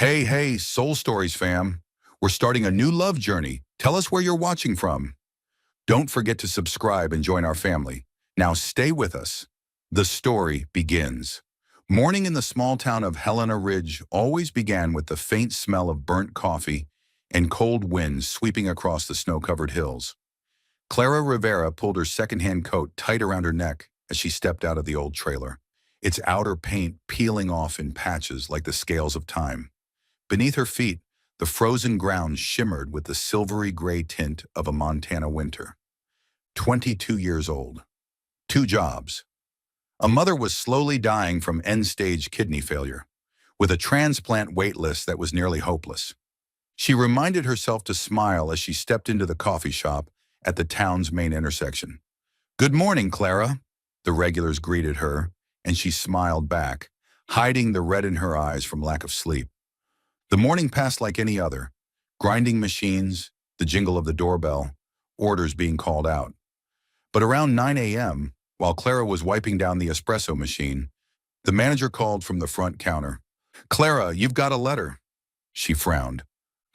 Hey, Soul Stories fam. We're starting a new love journey. Tell us where you're watching from. Don't forget to subscribe and join our family. Now stay with us. The story begins. Morning in the small town of Helena Ridge always began with the faint smell of burnt coffee and cold winds sweeping across the snow-covered hills. Clara Rivera pulled her second-hand coat tight around her neck as she stepped out of the old trailer, its outer paint peeling off in patches like the scales of time. Beneath her feet, the frozen ground shimmered with the silvery gray tint of a Montana winter. 22 years old. 2 jobs. A mother was slowly dying from end-stage kidney failure, with a transplant wait list that was nearly hopeless. She reminded herself to smile as she stepped into the coffee shop at the town's main intersection. "Good morning, Clara," the regulars greeted her, and she smiled back, hiding the red in her eyes from lack of sleep. The morning passed like any other, grinding machines, the jingle of the doorbell, orders being called out. But around 9 a.m., while Clara was wiping down the espresso machine, the manager called from the front counter. "Clara, you've got a letter." She frowned.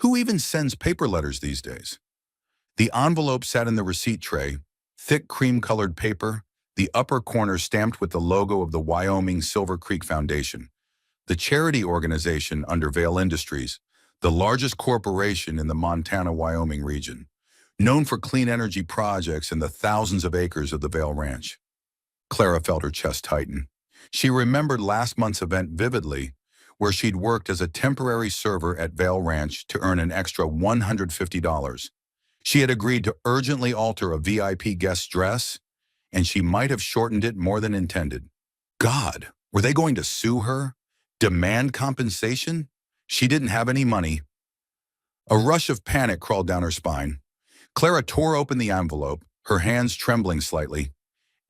Who even sends paper letters these days? The envelope sat in the receipt tray, thick cream-colored paper, the upper corner stamped with the logo of the Wyoming Silver Creek Foundation, the charity organization under Vail Industries, the largest corporation in the Montana-Wyoming region, known for clean energy projects and the thousands of acres of the Vail Ranch. Clara felt her chest tighten. She remembered last month's event vividly, where she'd worked as a temporary server at Vail Ranch to earn an extra $150. She had agreed to urgently alter a VIP guest's dress, and she might have shortened it more than intended. God, were they going to sue her? Demand compensation? She didn't have any money. A rush of panic crawled down her spine. Clara tore open the envelope, her hands trembling slightly.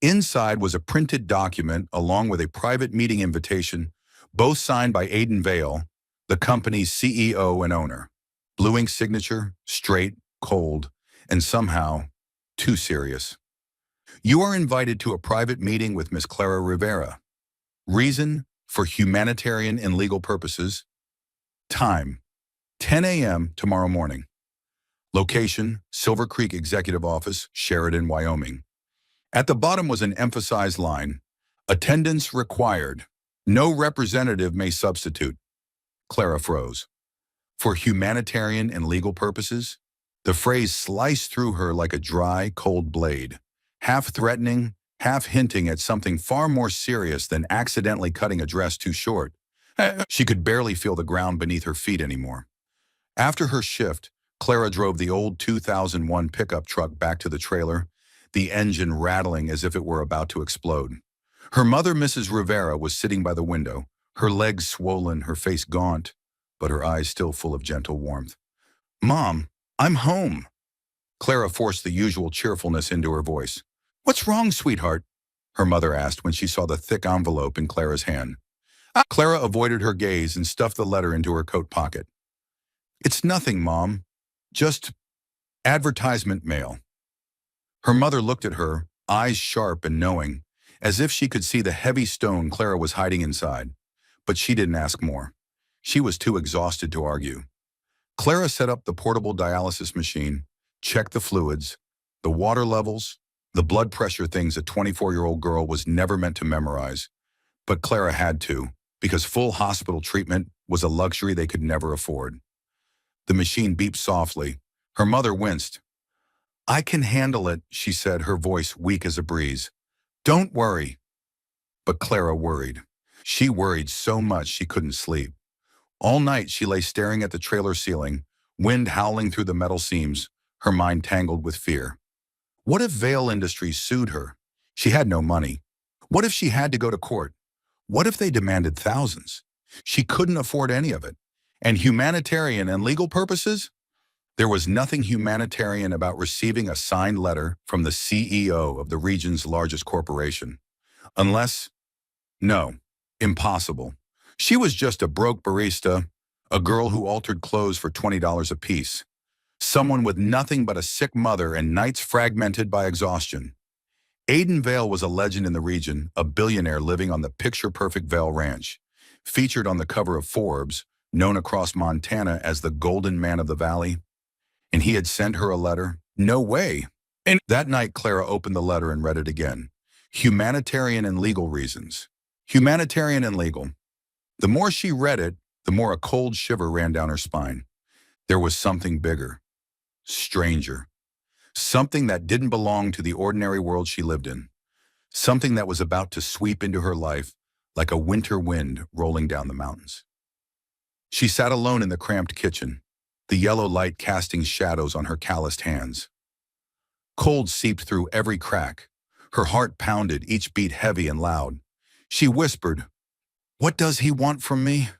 Inside was a printed document along with a private meeting invitation, both signed by Aidan Vail, the company's CEO and owner. Blue ink signature, straight, cold, and somehow too serious. "You are invited to a private meeting with Miss Clara Rivera. Reason: for humanitarian and legal purposes. Time: 10 a.m. tomorrow morning. Location: Silver Creek Executive Office, Sheridan, Wyoming." At the bottom was an emphasized line: "Attendance required. No representative may substitute." Clara froze. For humanitarian and legal purposes? The phrase sliced through her like a dry, cold blade, half threatening, half hinting at something far more serious than accidentally cutting a dress too short. She could barely feel the ground beneath her feet anymore. After her shift, Clara drove the old 2001 pickup truck back to the trailer, the engine rattling as if it were about to explode. Her mother, Mrs. Rivera, was sitting by the window, her legs swollen, her face gaunt, but her eyes still full of gentle warmth. "Mom, I'm home." Clara forced the usual cheerfulness into her voice. "What's wrong, sweetheart?" her mother asked when she saw the thick envelope in Clara's hand. Clara avoided her gaze and stuffed the letter into her coat pocket. "It's nothing, Mom. Just advertisement mail." Her mother looked at her, eyes sharp and knowing, as if she could see the heavy stone Clara was hiding inside. But she didn't ask more. She was too exhausted to argue. Clara set up the portable dialysis machine, checked the fluids, the water levels, the blood pressure things a 24-year-old girl was never meant to memorize. But Clara had to, because full hospital treatment was a luxury they could never afford. The machine beeped softly. Her mother winced. "I can handle it," she said, her voice weak as a breeze. "Don't worry." But Clara worried. She worried so much she couldn't sleep. All night she lay staring at the trailer ceiling, wind howling through the metal seams, her mind tangled with fear. What if Vail Industries sued her? She had no money. What if she had to go to court? What if they demanded thousands? She couldn't afford any of it. And humanitarian and legal purposes? There was nothing humanitarian about receiving a signed letter from the CEO of the region's largest corporation. No, impossible. She was just a broke barista, a girl who altered clothes for $20 apiece, someone with nothing but a sick mother and nights fragmented by exhaustion. Aidan Vail was a legend in the region, a billionaire living on the picture-perfect Vail Ranch, featured on the cover of Forbes, known across Montana as the Golden Man of the Valley, and he had sent her a letter? No way. And that night, Clara opened the letter and read it again. Humanitarian and legal reasons. Humanitarian and legal. The more she read it, the more a cold shiver ran down her spine. There was something bigger, stranger, something that didn't belong to the ordinary world she lived in, something that was about to sweep into her life like a winter wind rolling down the mountains. She sat alone in the cramped kitchen, the yellow light casting shadows on her calloused hands. Cold seeped through every crack. Her heart pounded, each beat heavy and loud. She whispered, "What does he want from me?"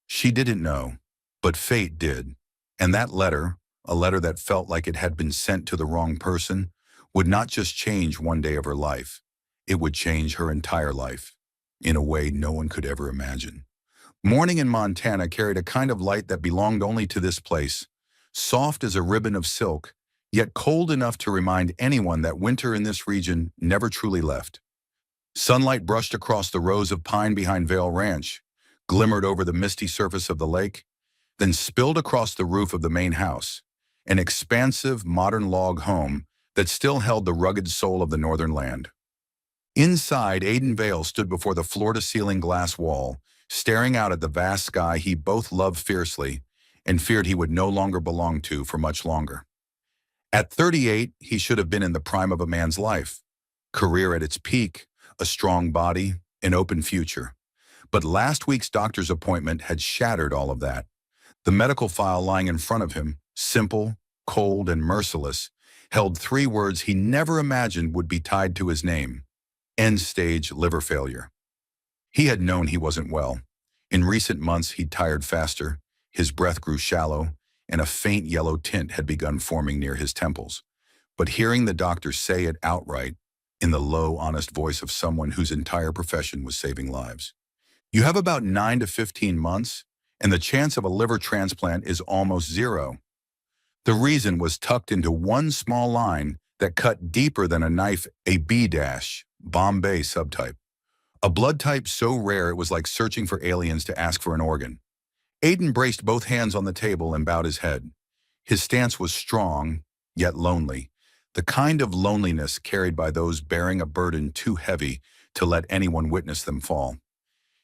She didn't know, but fate did. And that letter, a letter that felt like it had been sent to the wrong person, would not just change one day of her life. It would change her entire life, in a way no one could ever imagine. Morning in Montana carried a kind of light that belonged only to this place, soft as a ribbon of silk, yet cold enough to remind anyone that winter in this region never truly left. Sunlight brushed across the rows of pine behind Vail Ranch, glimmered over the misty surface of the lake, then spilled across the roof of the main house, an expansive, modern log home that still held the rugged soul of the northern land. Inside, Aiden Vail stood before the floor-to-ceiling glass wall, staring out at the vast sky he both loved fiercely and feared he would no longer belong to for much longer. At 38, he should have been in the prime of a man's life. Career at its peak, a strong body, an open future. But last week's doctor's appointment had shattered all of that. The medical file lying in front of him, simple, cold, and merciless, held 3 words he never imagined would be tied to his name: end-stage liver failure. He had known he wasn't well. In recent months, he'd tired faster, his breath grew shallow, and a faint yellow tint had begun forming near his temples. But hearing the doctor say it outright, in the low, honest voice of someone whose entire profession was saving lives: "You have about 9 to 15 months, and the chance of a liver transplant is almost zero." The reason was tucked into one small line that cut deeper than a knife: a B-dash, Bombay subtype. A blood type so rare it was like searching for aliens to ask for an organ. Aiden braced both hands on the table and bowed his head. His stance was strong, yet lonely, the kind of loneliness carried by those bearing a burden too heavy to let anyone witness them fall.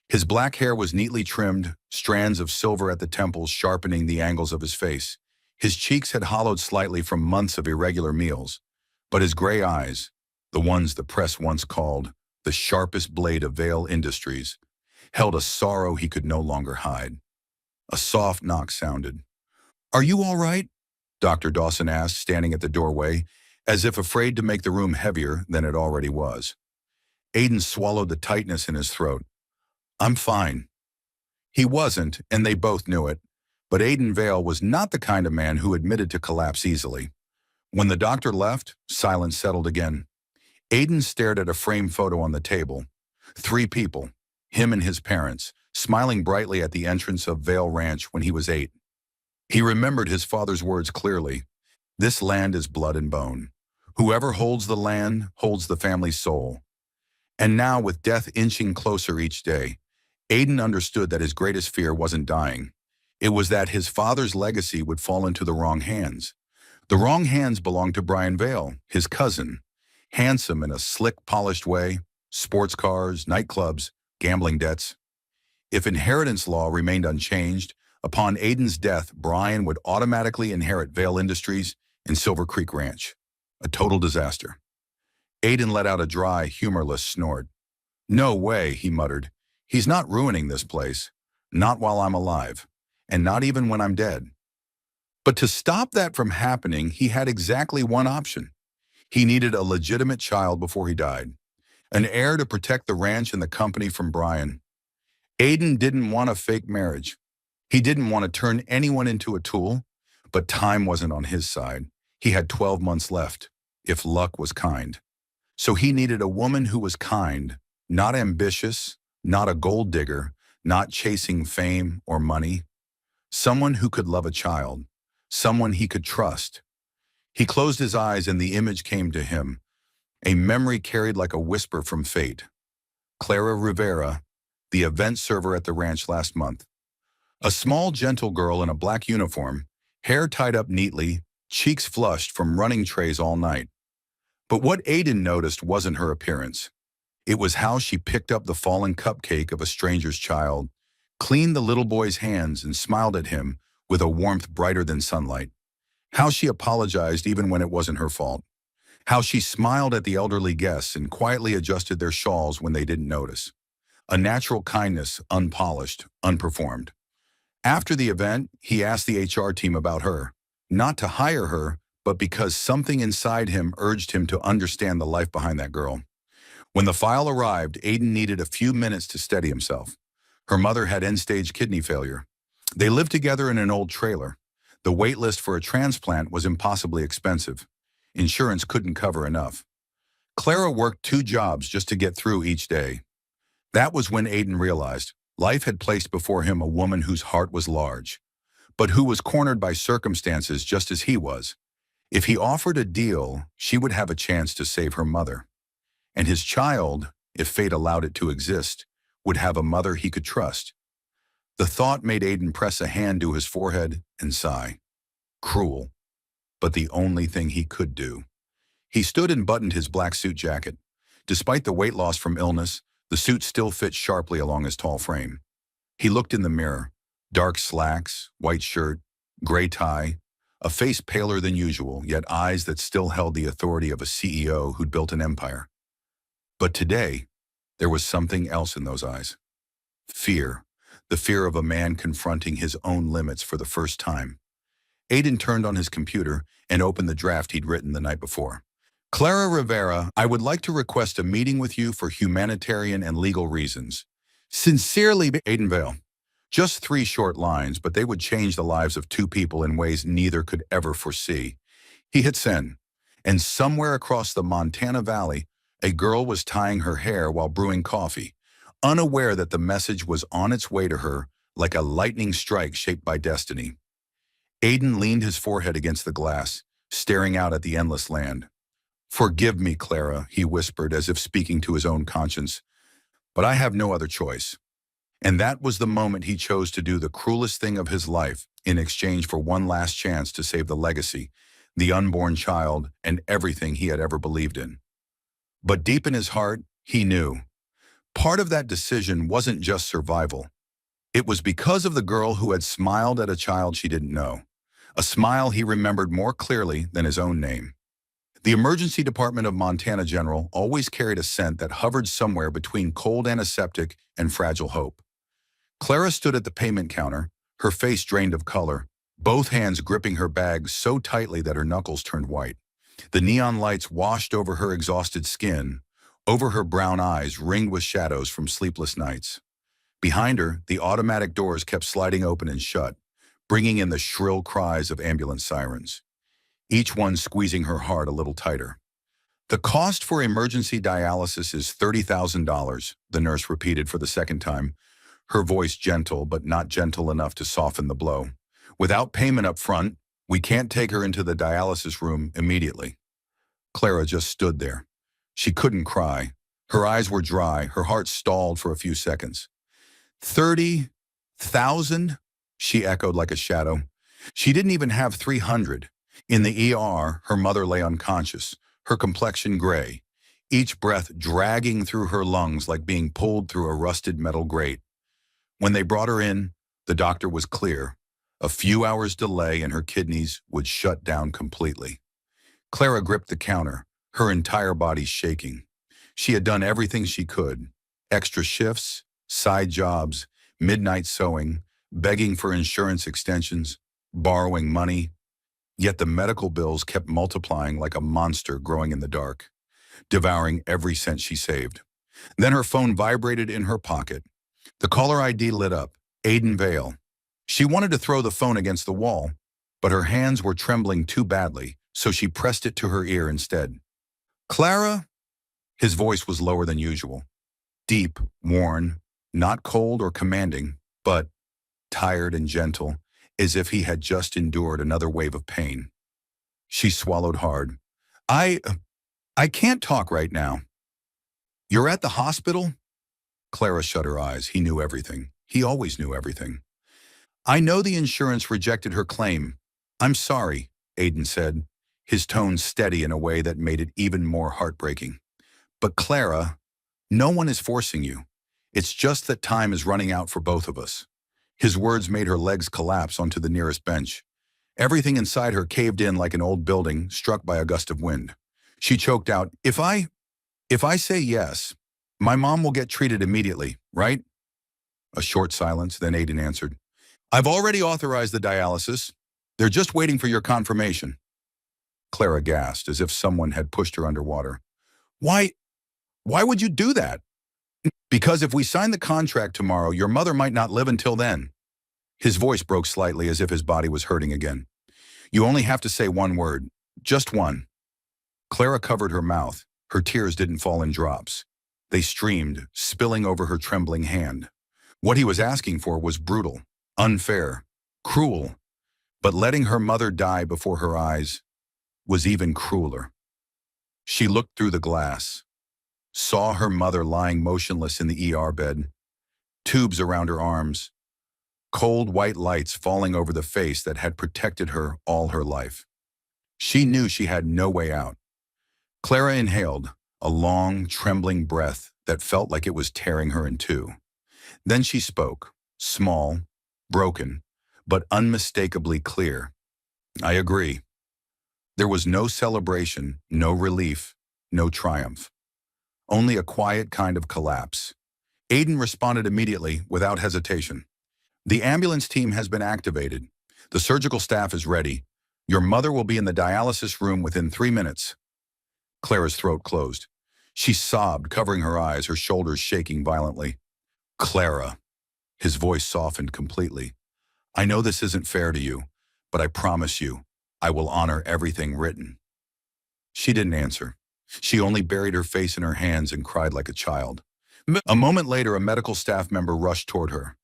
His black hair was neatly trimmed, strands of silver at the temples sharpening the angles of his face. His cheeks had hollowed slightly from months of irregular meals, but his gray eyes, the ones the press once called the sharpest blade of Vail Industries, held a sorrow he could no longer hide. A soft knock sounded. "Are you all right?" Dr. Dawson asked, standing at the doorway, as if afraid to make the room heavier than it already was. Aiden swallowed the tightness in his throat. "I'm fine." He wasn't, and they both knew it, but Aiden Vail was not the kind of man who admitted to collapse easily. When the doctor left, silence settled again. Aiden stared at a framed photo on the table. 3 people, him and his parents, smiling brightly at the entrance of Vail Ranch when he was 8. He remembered his father's words clearly: "This land is blood and bone. Whoever holds the land holds the family's soul." And now, with death inching closer each day, Aiden understood that his greatest fear wasn't dying. It was that his father's legacy would fall into the wrong hands. The wrong hands belonged to Brian Vail, his cousin, handsome in a slick, polished way, sports cars, nightclubs, gambling debts. If inheritance law remained unchanged, upon Aiden's death, Brian would automatically inherit Vail Industries and Silver Creek Ranch. A total disaster. Aiden let out a dry, humorless snort. "No way," he muttered. "He's not ruining this place. Not while I'm alive. And not even when I'm dead." But to stop that from happening, he had exactly one option. He needed a legitimate child before he died. An heir to protect the ranch and the company from Brian. Aiden didn't want a fake marriage. He didn't want to turn anyone into a tool, but time wasn't on his side. He had 12 months left, if luck was kind. So he needed a woman who was kind, not ambitious, not a gold digger, not chasing fame or money. Someone who could love a child, someone he could trust. He closed his eyes and the image came to him, a memory carried like a whisper from fate. Clara Rivera, the event server at the ranch last month. A small, gentle girl in a black uniform, hair tied up neatly, cheeks flushed from running trays all night. But what Aiden noticed wasn't her appearance. It was how she picked up the fallen cupcake of a stranger's child, cleaned the little boy's hands, and smiled at him with a warmth brighter than sunlight. How she apologized even when it wasn't her fault. How she smiled at the elderly guests and quietly adjusted their shawls when they didn't notice. A natural kindness, unpolished, unperformed. After the event, he asked the HR team about her. Not to hire her, but because something inside him urged him to understand the life behind that girl. When the file arrived, Aiden needed a few minutes to steady himself. Her mother had end-stage kidney failure. They lived together in an old trailer. The wait list for a transplant was impossibly expensive. Insurance couldn't cover enough. Clara worked 2 jobs just to get through each day. That was when Aiden realized life had placed before him a woman whose heart was large, but who was cornered by circumstances just as he was. If he offered a deal, she would have a chance to save her mother. And his child, if fate allowed it to exist, would have a mother he could trust. The thought made Aiden press a hand to his forehead and sigh. Cruel, but the only thing he could do. He stood and buttoned his black suit jacket. Despite the weight loss from illness, the suit still fit sharply along his tall frame. He looked in the mirror. Dark slacks, white shirt, gray tie, a face paler than usual, yet eyes that still held the authority of a CEO who'd built an empire. But today, there was something else in those eyes. Fear. The fear of a man confronting his own limits for the first time. Aiden turned on his computer and opened the draft he'd written the night before. Clara Rivera, I would like to request a meeting with you for humanitarian and legal reasons. Sincerely, Aiden Vale. Just 3 short lines, but they would change the lives of 2 people in ways neither could ever foresee. He hit send, and somewhere across the Montana Valley, a girl was tying her hair while brewing coffee, unaware that the message was on its way to her like a lightning strike shaped by destiny. Aiden leaned his forehead against the glass, staring out at the endless land. Forgive me, Clara, he whispered as if speaking to his own conscience, but I have no other choice. And that was the moment he chose to do the cruelest thing of his life in exchange for one last chance to save the legacy, the unborn child, and everything he had ever believed in. But deep in his heart, he knew. Part of that decision wasn't just survival. It was because of the girl who had smiled at a child she didn't know, a smile he remembered more clearly than his own name. The emergency department of Montana General always carried a scent that hovered somewhere between cold antiseptic and fragile hope. Clara stood at the payment counter, her face drained of color, both hands gripping her bag so tightly that her knuckles turned white. The neon lights washed over her exhausted skin, over her brown eyes ringed with shadows from sleepless nights. Behind her, the automatic doors kept sliding open and shut, bringing in the shrill cries of ambulance sirens, each one squeezing her heart a little tighter. The cost for emergency dialysis is $30,000, the nurse repeated for the second time, her voice gentle but not gentle enough to soften the blow. Without payment up front, we can't take her into the dialysis room immediately. Clara just stood there. She couldn't cry. Her eyes were dry, her heart stalled for a few seconds. 30,000? She echoed like a shadow. She didn't even have 300. In the ER, her mother lay unconscious, her complexion gray, each breath dragging through her lungs like being pulled through a rusted metal grate. When they brought her in, the doctor was clear. A few hours' delay and her kidneys would shut down completely. Clara gripped the counter, her entire body shaking. She had done everything she could. Extra shifts, side jobs, midnight sewing, begging for insurance extensions, borrowing money. Yet the medical bills kept multiplying like a monster growing in the dark, devouring every cent she saved. Then her phone vibrated in her pocket. The caller ID lit up, Aiden Vale. She wanted to throw the phone against the wall, but her hands were trembling too badly, so she pressed it to her ear instead. Clara? His voice was lower than usual. Deep, worn, not cold or commanding, but tired and gentle, as if he had just endured another wave of pain. She swallowed hard. I can't talk right now. You're at the hospital? Clara shut her eyes. He knew everything. He always knew everything. I know the insurance rejected her claim. I'm sorry, Aiden said, his tone steady in a way that made it even more heartbreaking. But Clara, no one is forcing you. It's just that time is running out for both of us. His words made her legs collapse onto the nearest bench. Everything inside her caved in like an old building struck by a gust of wind. She choked out, If I say yes, my mom will get treated immediately, right? A short silence, then Aiden answered, I've already authorized the dialysis. They're just waiting for your confirmation. Clara gasped as if someone had pushed her underwater. Why would you do that? Because if we sign the contract tomorrow, your mother might not live until then. His voice broke slightly as if his body was hurting again. You only have to say one word. Just one. Clara covered her mouth. Her tears didn't fall in drops. They streamed, spilling over her trembling hand. What he was asking for was brutal, unfair, cruel. But letting her mother die before her eyes was even crueler. She looked through the glass, saw her mother lying motionless in the ER bed, tubes around her arms, cold white lights falling over the face that had protected her all her life. She knew she had no way out. Clara inhaled, a long, trembling breath that felt like it was tearing her in two. Then she spoke, small, broken, but unmistakably clear. I agree. There was no celebration, no relief, no triumph. Only a quiet kind of collapse. Aiden responded immediately, without hesitation. The ambulance team has been activated. The surgical staff is ready. Your mother will be in the dialysis room within 3 minutes. Clara's throat closed. She sobbed, covering her eyes, her shoulders shaking violently. Clara. His voice softened completely. I know this isn't fair to you, but I promise you, I will honor everything written. She didn't answer. She only buried her face in her hands and cried like a child. A moment later, a medical staff member rushed toward her.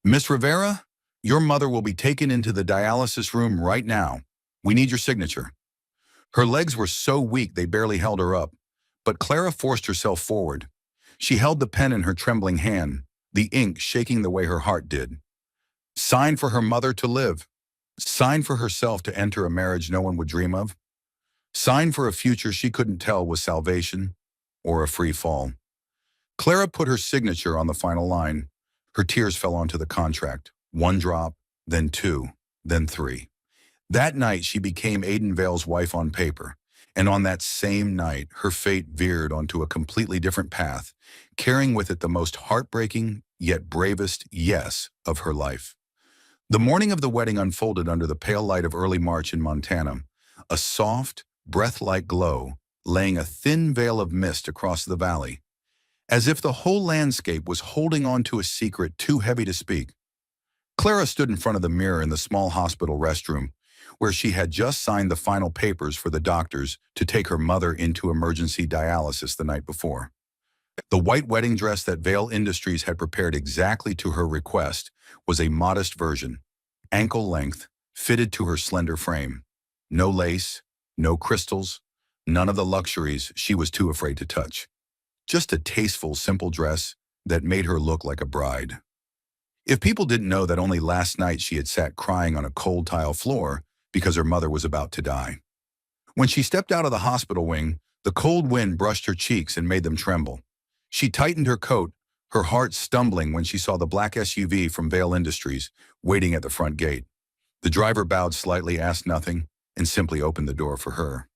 Miss Rivera, your mother will be taken into the dialysis room right now. We need your signature. Her legs were so weak they barely held her up, but Clara forced herself forward. She held the pen in her trembling hand, the ink shaking the way her heart did. Sign for her mother to live. Sign for herself to enter a marriage no one would dream of. Sign for a future she couldn't tell was salvation or a free fall. Clara put her signature on the final line. Her tears fell onto the contract. 1 drop, then 2, then 3. That night, she became Aiden Vale's wife on paper. And on that same night, her fate veered onto a completely different path, carrying with it the most heartbreaking, yet bravest yes of her life. The morning of the wedding unfolded under the pale light of early March in Montana, a soft, breath-like glow laying a thin veil of mist across the valley, as if the whole landscape was holding on to a secret too heavy to speak. Clara stood in front of the mirror in the small hospital restroom, where she had just signed the final papers for the doctors to take her mother into emergency dialysis the night before. The white wedding dress that Vale Industries had prepared exactly to her request was a modest version, ankle length, fitted to her slender frame. No lace, no crystals, none of the luxuries she was too afraid to touch. Just a tasteful, simple dress that made her look like a bride. If people didn't know that only last night she had sat crying on a cold tile floor because her mother was about to die. When she stepped out of the hospital wing, the cold wind brushed her cheeks and made them tremble. She tightened her coat, her heart stumbling when she saw the black SUV from Vale Industries waiting at the front gate. The driver bowed slightly, asked nothing, and simply opened the door for her.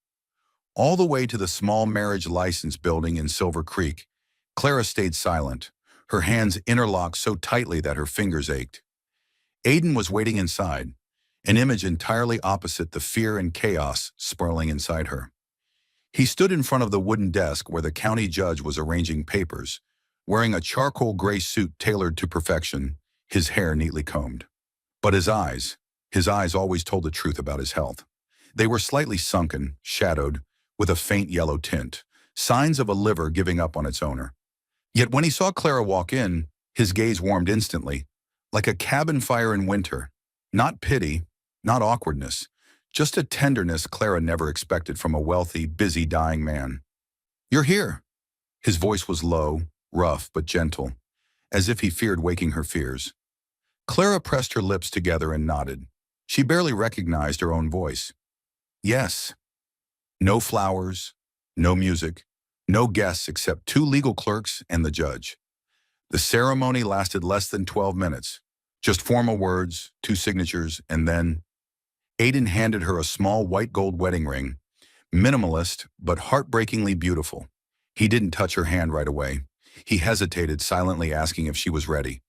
All the way to the small marriage license building in Silver Creek, Clara stayed silent, her hands interlocked so tightly that her fingers ached. Aiden was waiting inside, an image entirely opposite the fear and chaos swirling inside her. He stood in front of the wooden desk where the county judge was arranging papers, wearing a charcoal gray suit tailored to perfection, his hair neatly combed. But his eyes always told the truth about his health. They were slightly sunken, shadowed, with a faint yellow tint, signs of a liver giving up on its owner. Yet when he saw Clara walk in, his gaze warmed instantly, like a cabin fire in winter. Not pity, not awkwardness, just a tenderness Clara never expected from a wealthy, busy, dying man. You're here. His voice was low, rough, but gentle, as if he feared waking her fears. Clara pressed her lips together and nodded. She barely recognized her own voice. Yes. No flowers, no music, no guests except two legal clerks and the judge. The ceremony lasted less than 12 minutes. Just formal words, two signatures, and then Aiden handed her a small white gold wedding ring, minimalist but heartbreakingly beautiful. He didn't touch her hand right away. He hesitated, silently asking if she was ready.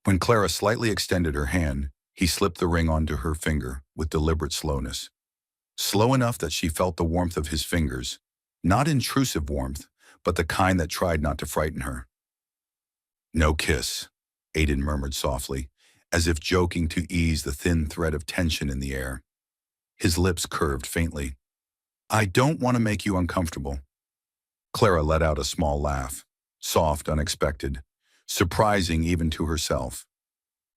When Clara slightly extended her hand, he slipped the ring onto her finger with deliberate slowness. Slow enough that she felt the warmth of his fingers, not intrusive warmth, but the kind that tried not to frighten her. No kiss, Aiden murmured softly, as if joking to ease the thin thread of tension in the air. His lips curved faintly. I don't want to make you uncomfortable. Clara let out a small laugh, soft, unexpected, surprising even to herself.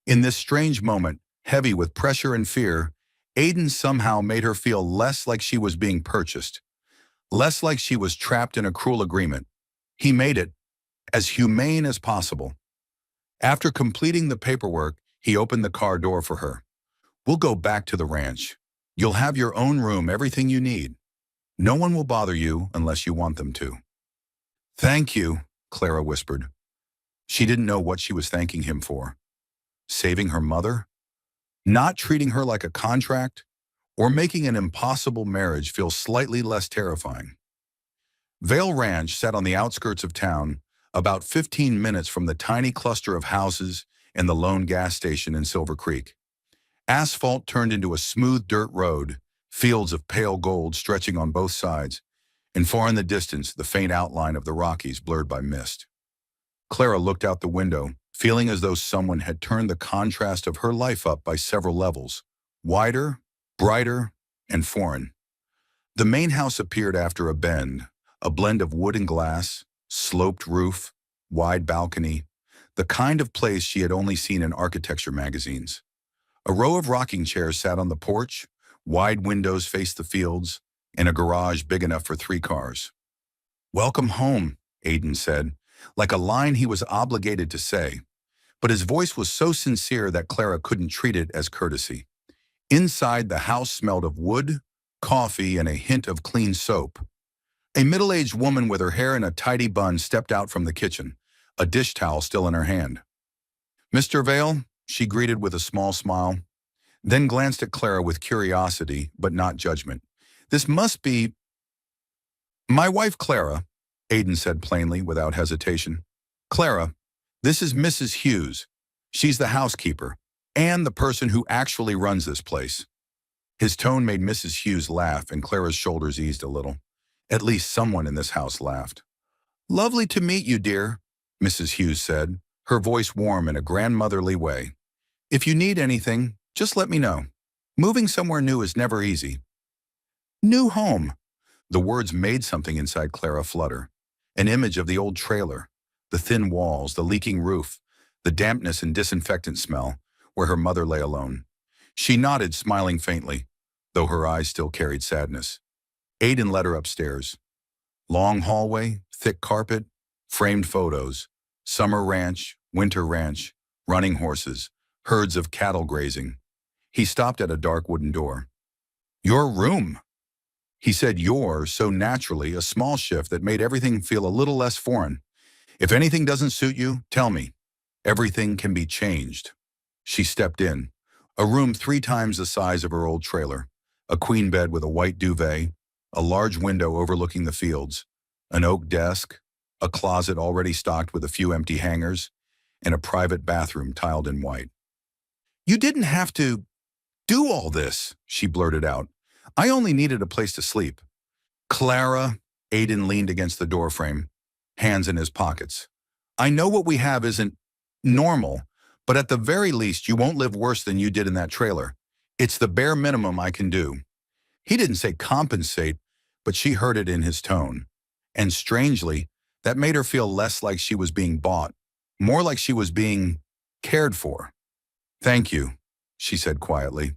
In this strange moment, heavy with pressure and fear, Aiden somehow made her feel less like she was being purchased, less like she was trapped in a cruel agreement. He made it as humane as possible. After completing the paperwork, he opened the car door for her. We'll go back to the ranch. You'll have your own room, everything you need. No one will bother you unless you want them to. Thank you, Clara whispered. She didn't know what she was thanking him for. Saving her mother? Not treating her like a contract? Or making an impossible marriage feel slightly less terrifying? Vale Ranch sat on the outskirts of town, about 15 minutes from the tiny cluster of houses and the lone gas station in Silver Creek. Asphalt turned into a smooth dirt road, fields of pale gold stretching on both sides, and far in the distance the faint outline of the Rockies blurred by mist. Clara looked out the window, feeling as though someone had turned the contrast of her life up by several levels, wider, brighter, and foreign. The main house appeared after a bend, a blend of wood and glass, sloped roof, wide balcony, the kind of place she had only seen in architecture magazines. A row of rocking chairs sat on the porch, wide windows faced the fields, and a garage big enough for 3 cars. Welcome home, Aiden said, like a line he was obligated to say, but his voice was so sincere that Clara couldn't treat it as courtesy. Inside, the house smelled of wood, coffee, and a hint of clean soap. A middle-aged woman with her hair in a tidy bun stepped out from the kitchen, a dish towel still in her hand. Mr. Vale, she greeted with a small smile, then glanced at Clara with curiosity, but not judgment. This must be my wife, Clara, Aiden said plainly, without hesitation. Clara, this is Mrs. Hughes. She's the housekeeper, and the person who actually runs this place. His tone made Mrs. Hughes laugh, and Clara's shoulders eased a little. At least someone in this house laughed. Lovely to meet you, dear, Mrs. Hughes said, her voice warm in a grandmotherly way. If you need anything, just let me know. Moving somewhere new is never easy. New home. The words made something inside Clara flutter. An image of the old trailer, the thin walls, the leaking roof, the dampness and disinfectant smell, where her mother lay alone. She nodded, smiling faintly, though her eyes still carried sadness. Aiden led her upstairs. Long hallway, thick carpet, framed photos, summer ranch, winter ranch, running horses, herds of cattle grazing. He stopped at a dark wooden door. Your room. He said your so naturally, a small shift that made everything feel a little less foreign. If anything doesn't suit you, tell me. Everything can be changed. She stepped in. A room 3 times the size of her old trailer. A queen bed with a white duvet, a large window overlooking the fields, an oak desk, a closet already stocked with a few empty hangers, and a private bathroom tiled in white. You didn't have to do all this, she blurted out. I only needed a place to sleep. Clara, Aiden leaned against the doorframe, hands in his pockets. I know what we have isn't normal, but at the very least you won't live worse than you did in that trailer. It's the bare minimum I can do. He didn't say compensate, but she heard it in his tone. And strangely, that made her feel less like she was being bought, more like she was being cared for. Thank you, she said quietly.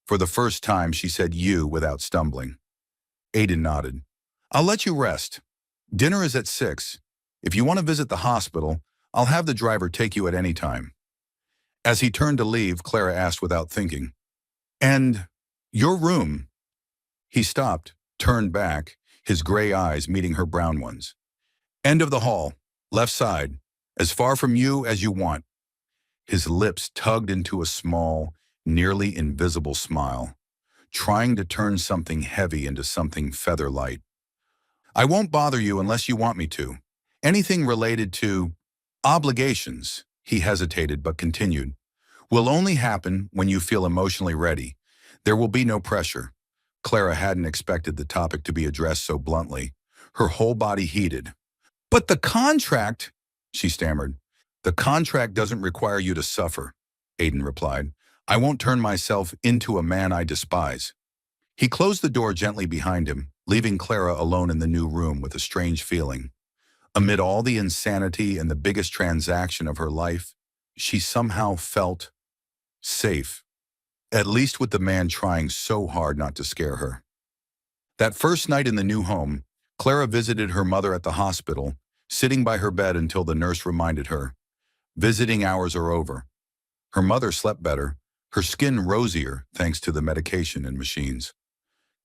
For the first time, she said you without stumbling. Aiden nodded. I'll let you rest. Dinner is at 6. If you want to visit the hospital, I'll have the driver take you at any time. As he turned to leave, Clara asked without thinking, "And your room?" He stopped, turned back, his gray eyes meeting her brown ones. "End of the hall, left side, as far from you as you want." His lips tugged into a small, nearly invisible smile, trying to turn something heavy into something feather-light. "I won't bother you unless you want me to. Anything related to obligations," he hesitated but continued, "will only happen when you feel emotionally ready. There will be no pressure." Clara hadn't expected the topic to be addressed so bluntly. Her whole body heated. "But the contract," she stammered. "The contract doesn't require you to suffer," Aiden replied. "I won't turn myself into a man I despise." He closed the door gently behind him, leaving Clara alone in the new room with a strange feeling. Amid all the insanity and the biggest transaction of her life, she somehow felt safe, at least with the man trying so hard not to scare her. That first night in the new home, Clara visited her mother at the hospital, sitting by her bed until the nurse reminded her, "Visiting hours are over." Her mother slept better, her skin rosier thanks to the medication and machines.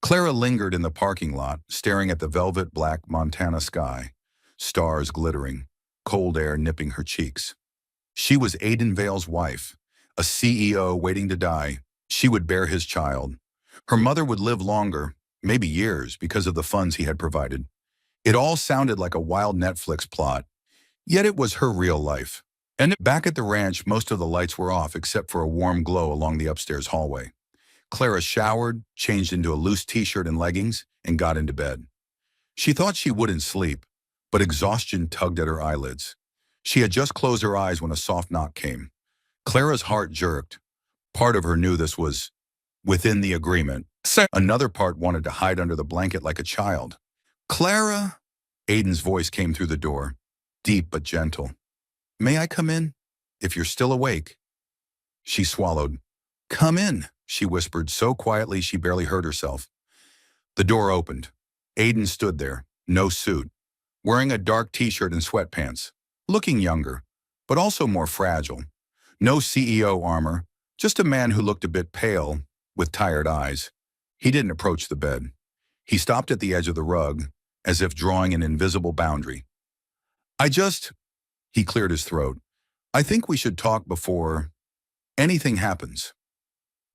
Clara lingered in the parking lot, staring at the velvet black Montana sky, stars glittering, cold air nipping her cheeks. She was Aiden Vale's wife, a CEO waiting to die. She would bear his child. Her mother would live longer, maybe years, because of the funds he had provided. It all sounded like a wild Netflix plot, yet it was her real life. And back at the ranch, most of the lights were off except for a warm glow along the upstairs hallway. Clara showered, changed into a loose t-shirt and leggings, and got into bed. She thought she wouldn't sleep, but exhaustion tugged at her eyelids. She had just closed her eyes when a soft knock came. Clara's heart jerked. Part of her knew this was within the agreement. Another part wanted to hide under the blanket like a child. "Clara?" Aiden's voice came through the door, deep but gentle. "May I come in? If you're still awake." She swallowed. "Come in," she whispered so quietly she barely heard herself. The door opened. Aiden stood there, no suit, wearing a dark t-shirt and sweatpants, looking younger, but also more fragile. No CEO armor, just a man who looked a bit pale, with tired eyes. He didn't approach the bed. He stopped at the edge of the rug, as if drawing an invisible boundary. He cleared his throat. "I think we should talk before anything happens."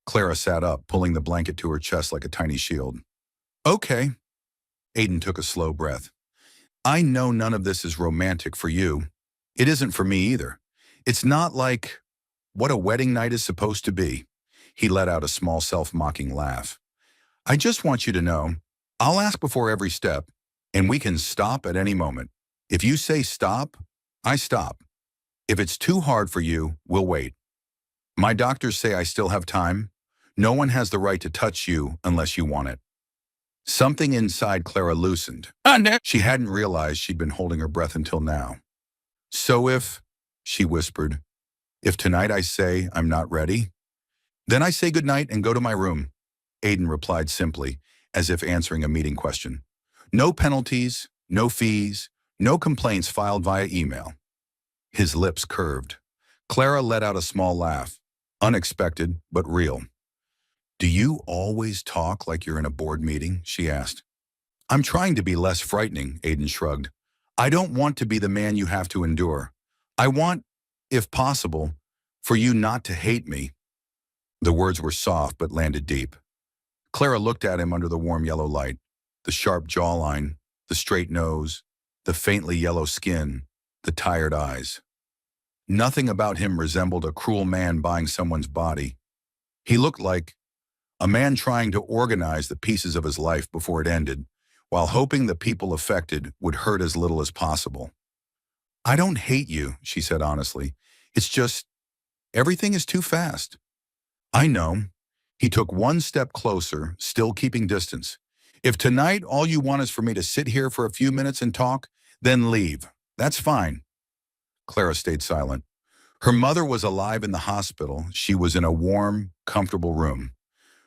Clara sat up, pulling the blanket to her chest like a tiny shield. "Okay." Aiden took a slow breath. "I know none of this is romantic for you. It isn't for me either. It's not like what a wedding night is supposed to be." He let out a small self-mocking laugh. "I just want you to know, I'll ask before every step, and we can stop at any moment. If you say stop, I stop. If it's too hard for you, we'll wait. My doctors say I still have time. No one has the right to touch you unless you want it." Something inside Clara loosened. She hadn't realized she'd been holding her breath until now. "So she whispered, "if tonight I say I'm not ready, then I say goodnight and go to my room." Aiden replied simply, as if answering a meeting question. "No penalties, no fees, no complaints filed via email." His lips curved. Clara let out a small laugh, unexpected but real. "Do you always talk like you're in a board meeting?" she asked. "I'm trying to be less frightening," Aiden shrugged. "I don't want to be the man you have to endure. I want, if possible, for you not to hate me." The words were soft but landed deep. Clara looked at him under the warm yellow light, the sharp jawline, the straight nose, the faintly yellow skin, the tired eyes. Nothing about him resembled a cruel man buying someone's body. He looked like a man trying to organize the pieces of his life before it ended, while hoping the people affected would hurt as little as possible. "I don't hate you," she said honestly. "It's just, everything is too fast." "I know." He took one step closer, still keeping distance. "If tonight all you want is for me to sit here for a few minutes and talk, then leave. That's fine." Clara stayed silent. Her mother was alive in the hospital. She was in a warm, comfortable room.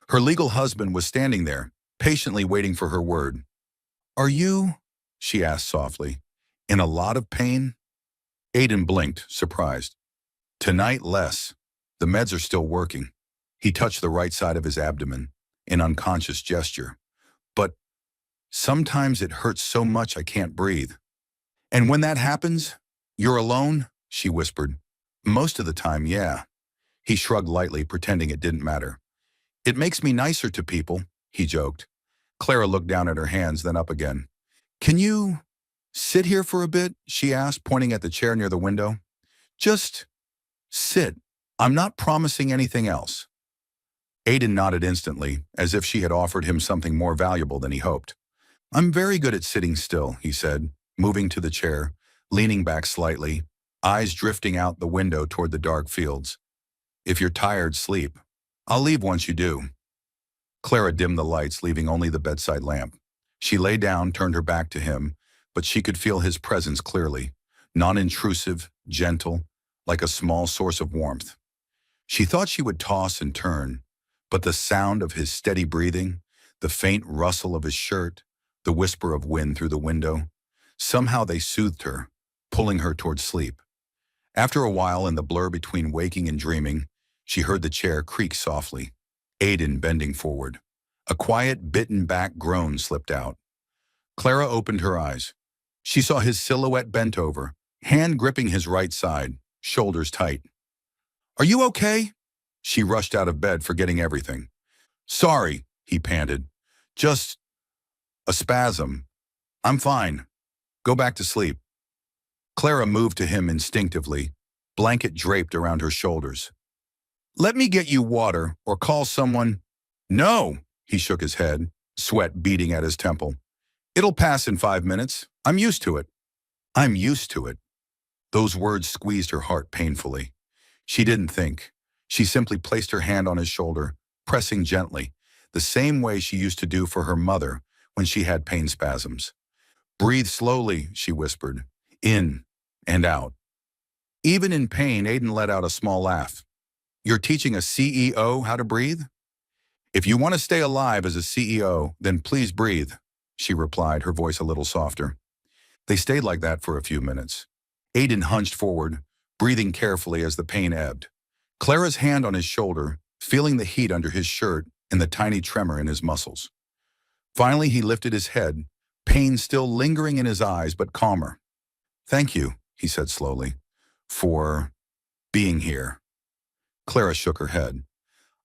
Her legal husband was standing there, patiently waiting for her word. "Are you," she asked softly, "in a lot of pain?" Aiden blinked, surprised. "Tonight, less." The meds are still working. He touched the right side of his abdomen, an unconscious gesture. But sometimes it hurts so much I can't breathe. And when that happens, you're alone? She whispered. Most of the time, yeah. He shrugged lightly, pretending it didn't matter. It makes me nicer to people, he joked. Clara looked down at her hands, then up again. Can you sit here for a bit? She asked, pointing at the chair near the window. Just sit. I'm not promising anything else. Aiden nodded instantly, as if she had offered him something more valuable than he hoped. I'm very good at sitting still, he said, moving to the chair, leaning back slightly, eyes drifting out the window toward the dark fields. If you're tired, sleep. I'll leave once you do. Clara dimmed the lights, leaving only the bedside lamp. She lay down, turned her back to him, but she could feel his presence clearly, non-intrusive, gentle, like a small source of warmth. She thought she would toss and turn, but the sound of his steady breathing, the faint rustle of his shirt, the whisper of wind through the window, somehow they soothed her, pulling her toward sleep. After a while, in the blur between waking and dreaming, she heard the chair creak softly, Aiden bending forward. A quiet, bitten-back groan slipped out. Clara opened her eyes. She saw his silhouette bent over, hand gripping his right side, shoulders tight. Are you okay? She rushed out of bed, forgetting everything. Sorry, he panted. Just a spasm. I'm fine. Go back to sleep. Clara moved to him instinctively, blanket draped around her shoulders. Let me get you water or call someone. No, he shook his head, sweat beading at his temple. It'll pass in 5 minutes. I'm used to it. I'm used to it. Those words squeezed her heart painfully. She didn't think. She simply placed her hand on his shoulder, pressing gently, the same way she used to do for her mother when she had pain spasms. Breathe slowly, she whispered, in and out. Even in pain, Aiden let out a small laugh. You're teaching a CEO how to breathe? If you want to stay alive as a CEO, then please breathe, she replied, her voice a little softer. They stayed like that for a few minutes. Aiden hunched forward, breathing carefully as the pain ebbed. Clara's hand on his shoulder, feeling the heat under his shirt and the tiny tremor in his muscles. Finally, he lifted his head, pain still lingering in his eyes but calmer. Thank you, he said slowly, for being here. Clara shook her head.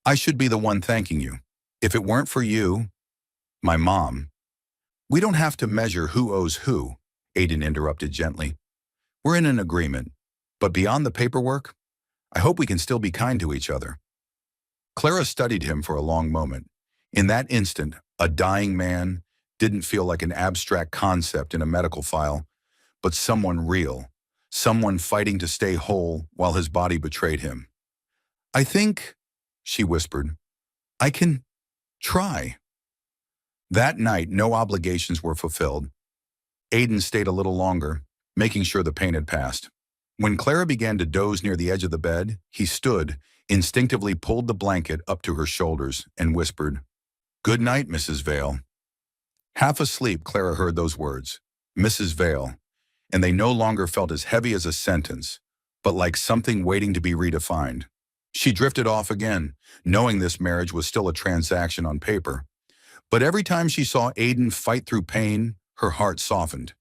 I should be the one thanking you. If it weren't for you, my mom. We don't have to measure who owes who, Aiden interrupted gently. We're in an agreement, but beyond the paperwork, I hope we can still be kind to each other. Clara studied him for a long moment. In that instant, a dying man didn't feel like an abstract concept in a medical file, but someone real, someone fighting to stay whole while his body betrayed him. I think, she whispered, I can try. That night, no obligations were fulfilled. Aiden stayed a little longer, making sure the pain had passed. When Clara began to doze near the edge of the bed, he stood, instinctively pulled the blanket up to her shoulders, and whispered, Good night, Mrs. Vale. Half asleep, Clara heard those words, Mrs. Vale, and they no longer felt as heavy as a sentence, but like something waiting to be redefined. She drifted off again, knowing this marriage was still a transaction on paper. But every time she saw Aiden fight through pain, her heart softened.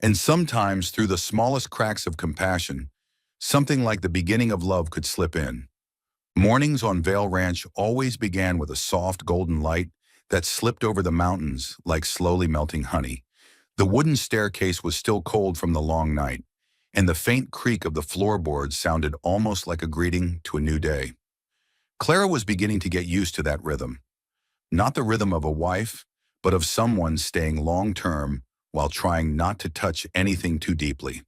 And sometimes, through the smallest cracks of compassion, something like the beginning of love could slip in. Mornings on Vale Ranch always began with a soft golden light that slipped over the mountains like slowly melting honey. The wooden staircase was still cold from the long night, and the faint creak of the floorboards sounded almost like a greeting to a new day. Clara was beginning to get used to that rhythm. Not the rhythm of a wife, but of someone staying long-term while trying not to touch anything too deeply.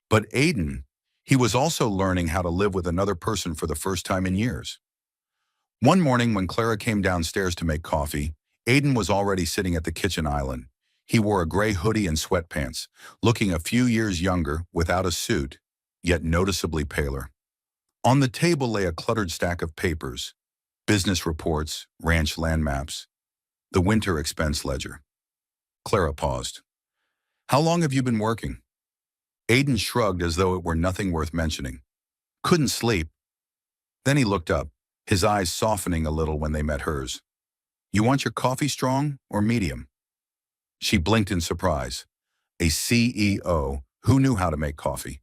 But Aiden, he was also learning how to live with another person for the first time in years. One morning when Clara came downstairs to make coffee, Aiden was already sitting at the kitchen island. He wore a gray hoodie and sweatpants, looking a few years younger without a suit, yet noticeably paler. On the table lay a cluttered stack of papers, business reports, ranch land maps, the winter expense ledger. Clara paused. How long have you been working? Aiden shrugged as though it were nothing worth mentioning. Couldn't sleep. Then he looked up, his eyes softening a little when they met hers. You want your coffee strong or medium? She blinked in surprise. A CEO who knew how to make coffee.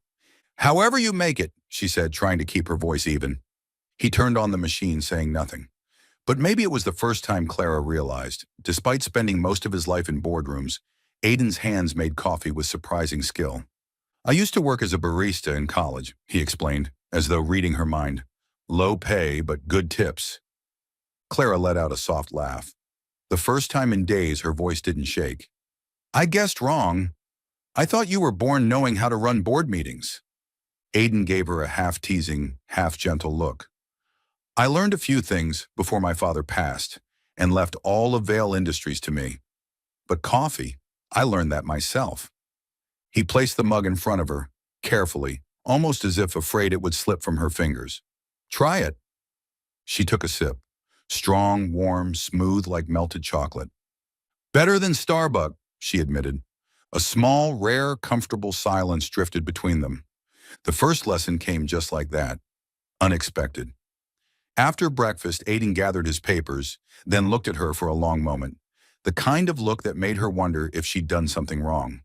However you make it, she said, trying to keep her voice even. He turned on the machine, saying nothing. But maybe it was the first time Clara realized, despite spending most of his life in boardrooms, Aiden's hands made coffee with surprising skill. I used to work as a barista in college, he explained, as though reading her mind. Low pay, but good tips. Clara let out a soft laugh. The first time in days her voice didn't shake. I guessed wrong. I thought you were born knowing how to run board meetings. Aiden gave her a half-teasing, half-gentle look. I learned a few things before my father passed and left all of Vale Industries to me. But coffee, I learned that myself. He placed the mug in front of her, carefully, almost as if afraid it would slip from her fingers. Try it. She took a sip. Strong, warm, smooth like melted chocolate. Better than Starbucks, she admitted. A small, rare, comfortable silence drifted between them. The first lesson came just like that. Unexpected. After breakfast, Aiden gathered his papers, then looked at her for a long moment. The kind of look that made her wonder if she'd done something wrong.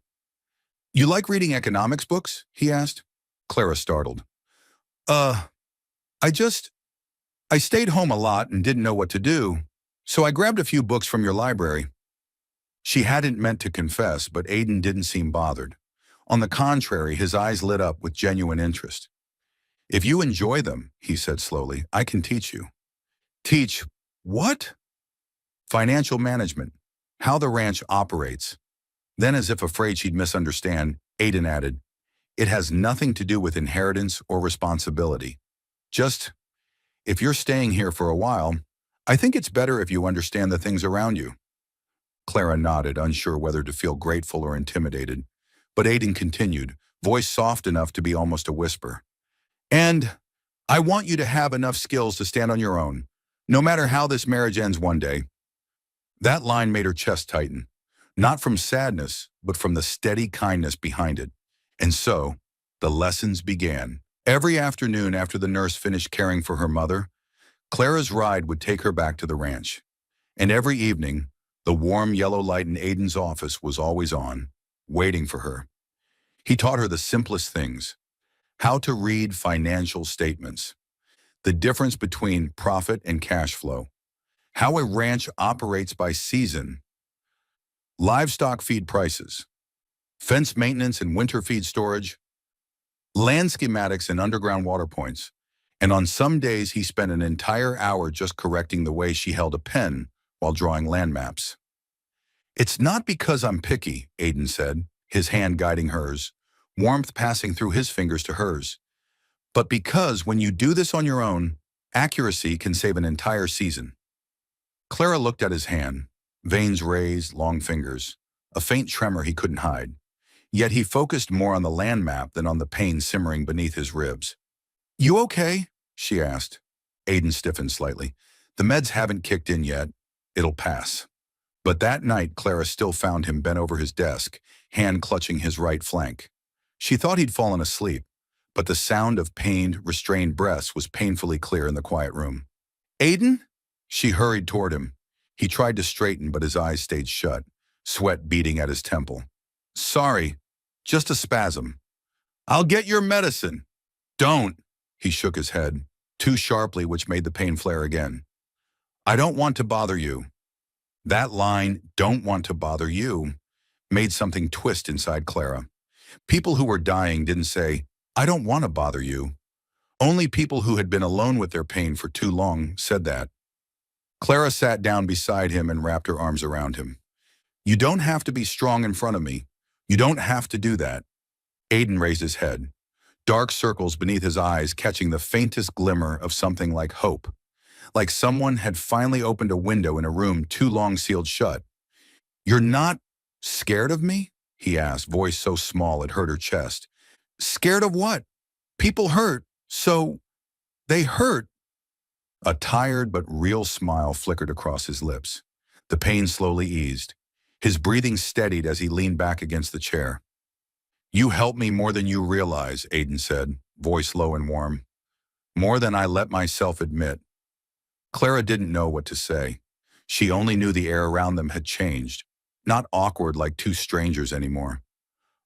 You like reading economics books? He asked. Clara startled. I stayed home a lot and didn't know what to do, so I grabbed a few books from your library. She hadn't meant to confess, but Aiden didn't seem bothered. On the contrary, his eyes lit up with genuine interest. If you enjoy them, he said slowly, I can teach you. Teach what? Financial management, how the ranch operates. Then, as if afraid she'd misunderstand, Aiden added, it has nothing to do with inheritance or responsibility. Just, if you're staying here for a while, I think it's better if you understand the things around you. Clara nodded, unsure whether to feel grateful or intimidated. But Aiden continued, voice soft enough to be almost a whisper. And I want you to have enough skills to stand on your own, no matter how this marriage ends one day. That line made her chest tighten, not from sadness, but from the steady kindness behind it. And so, the lessons began. Every afternoon after the nurse finished caring for her mother, Clara's ride would take her back to the ranch. And every evening, the warm yellow light in Aiden's office was always on, waiting for her. He taught her the simplest things. How to read financial statements. The difference between profit and cash flow. How a ranch operates by season. Livestock feed prices. Fence maintenance and winter feed storage. Land schematics and underground water points. And on some days he spent an entire hour just correcting the way she held a pen while drawing land maps. It's not because I'm picky, Aiden said, his hand guiding hers, warmth passing through his fingers to hers. But because when you do this on your own, accuracy can save an entire season. Clara looked at his hand, veins raised, long fingers, a faint tremor he couldn't hide. Yet he focused more on the land map than on the pain simmering beneath his ribs. You okay? She asked. Aiden stiffened slightly. The meds haven't kicked in yet. It'll pass. But that night, Clara still found him bent over his desk, hand clutching his right flank. She thought he'd fallen asleep, but the sound of pained, restrained breaths was painfully clear in the quiet room. Aiden? She hurried toward him. He tried to straighten, but his eyes stayed shut, sweat beading at his temple. Sorry, just a spasm. I'll get your medicine. Don't. He shook his head, too sharply, which made the pain flare again. I don't want to bother you. That line, don't want to bother you, made something twist inside Clara. People who were dying didn't say, I don't want to bother you. Only people who had been alone with their pain for too long said that. Clara sat down beside him and wrapped her arms around him. You don't have to be strong in front of me. You don't have to do that. Aiden raised his head, dark circles beneath his eyes catching the faintest glimmer of something like hope. Like someone had finally opened a window in a room too long sealed shut. You're not scared of me? He asked, voice so small it hurt her chest. Scared of what? People hurt, so they hurt. A tired but real smile flickered across his lips. The pain slowly eased. His breathing steadied as he leaned back against the chair. You help me more than you realize, Aiden said, voice low and warm. More than I let myself admit. Clara didn't know what to say. She only knew the air around them had changed. Not awkward like two strangers anymore.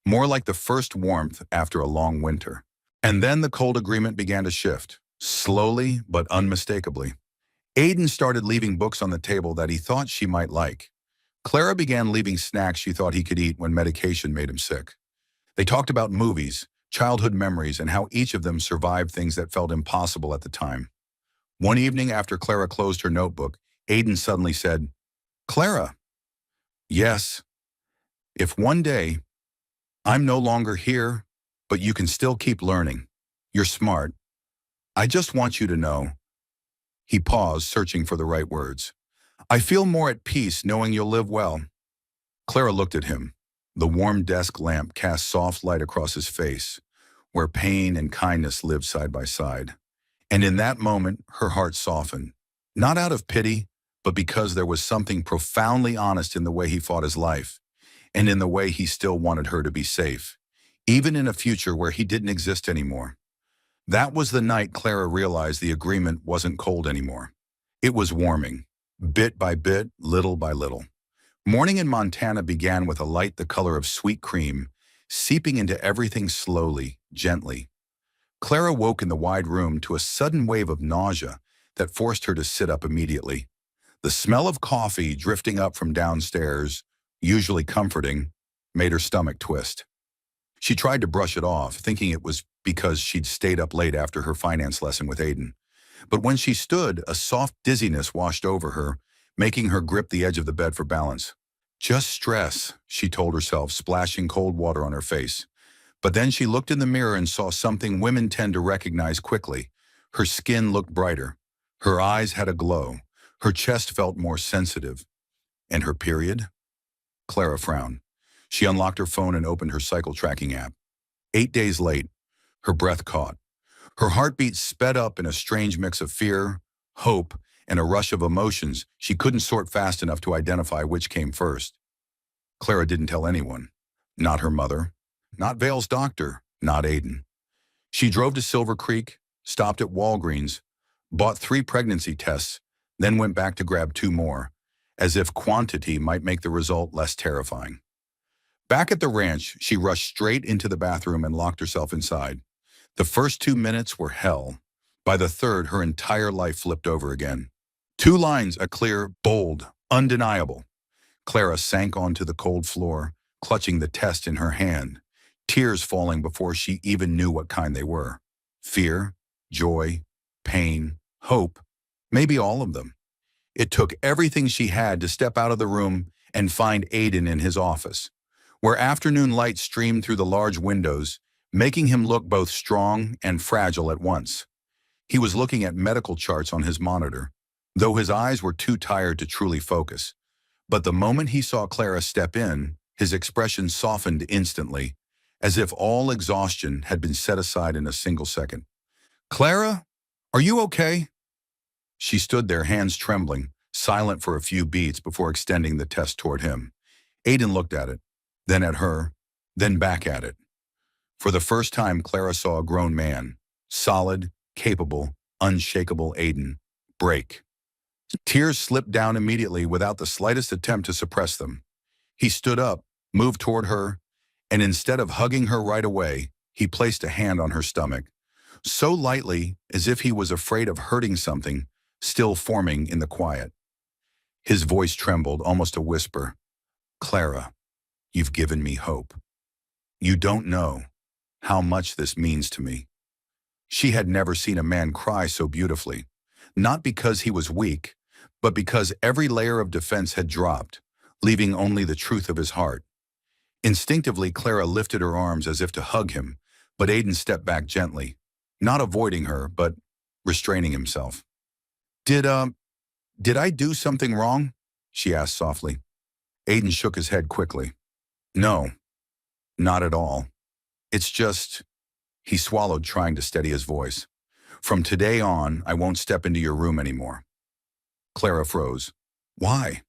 More like the first warmth after a long winter. And then the cold agreement began to shift, slowly but unmistakably. Aiden started leaving books on the table that he thought she might like. Clara began leaving snacks she thought he could eat when medication made him sick. They talked about movies, childhood memories, and how each of them survived things that felt impossible at the time. One evening after Clara closed her notebook, Aiden suddenly said, "Clara, yes, if one day I'm no longer here, but you can still keep learning. You're smart. I just want you to know." He paused, searching for the right words. "I feel more at peace knowing you'll live well." Clara looked at him. The warm desk lamp cast soft light across his face, where pain and kindness lived side by side. And in that moment, her heart softened. Not out of pity, but because there was something profoundly honest in the way he fought his life, and in the way he still wanted her to be safe, even in a future where he didn't exist anymore. That was the night Clara realized the agreement wasn't cold anymore. It was warming, bit by bit, little by little. Morning in Montana began with a light the color of sweet cream, seeping into everything slowly, gently. Clara woke in the wide room to a sudden wave of nausea that forced her to sit up immediately. The smell of coffee drifting up from downstairs, usually comforting, made her stomach twist. She tried to brush it off, thinking it was because she'd stayed up late after her finance lesson with Aiden. But when she stood, a soft dizziness washed over her, making her grip the edge of the bed for balance. "Just stress," she told herself, splashing cold water on her face. But then she looked in the mirror and saw something women tend to recognize quickly. Her skin looked brighter. Her eyes had a glow. Her chest felt more sensitive. And her period? Clara frowned. She unlocked her phone and opened her cycle tracking app. 8 days late, her breath caught. Her heartbeat sped up in a strange mix of fear, hope, and a rush of emotions she couldn't sort fast enough to identify which came first. Clara didn't tell anyone. Not her mother. Not Vale's doctor. Not Aiden. She drove to Silver Creek, stopped at Walgreens, bought 3 pregnancy tests, then went back to grab 2 more, as if quantity might make the result less terrifying. Back at the ranch, she rushed straight into the bathroom and locked herself inside. The first 2 minutes were hell. By the third, her entire life flipped over again. 2 lines, a clear, bold, undeniable. Clara sank onto the cold floor, clutching the test in her hand, tears falling before she even knew what kind they were. Fear, joy, pain, hope, maybe all of them. It took everything she had to step out of the room and find Aiden in his office, where afternoon light streamed through the large windows, making him look both strong and fragile at once. He was looking at medical charts on his monitor, though his eyes were too tired to truly focus. But the moment he saw Clara step in, his expression softened instantly, as if all exhaustion had been set aside in a single second. "Clara, are you okay?" She stood there, hands trembling, silent for a few beats before extending the test toward him. Aiden looked at it, then at her, then back at it. For the first time, Clara saw a grown man, solid, capable, unshakable Aiden, break. Tears slipped down immediately without the slightest attempt to suppress them. He stood up, moved toward her, and instead of hugging her right away, he placed a hand on her stomach, so lightly as if he was afraid of hurting something still forming in the quiet. His voice trembled, almost a whisper. "Clara, you've given me hope. You don't know how much this means to me." She had never seen a man cry so beautifully, not because he was weak, but because every layer of defense had dropped, leaving only the truth of his heart. Instinctively, Clara lifted her arms as if to hug him, but Aiden stepped back gently, not avoiding her, but restraining himself. Did I do something wrong?" she asked softly. Aiden shook his head quickly. "No, not at all. It's just," he swallowed, trying to steady his voice. "From today on, I won't step into your room anymore." Clara froze. "Why?"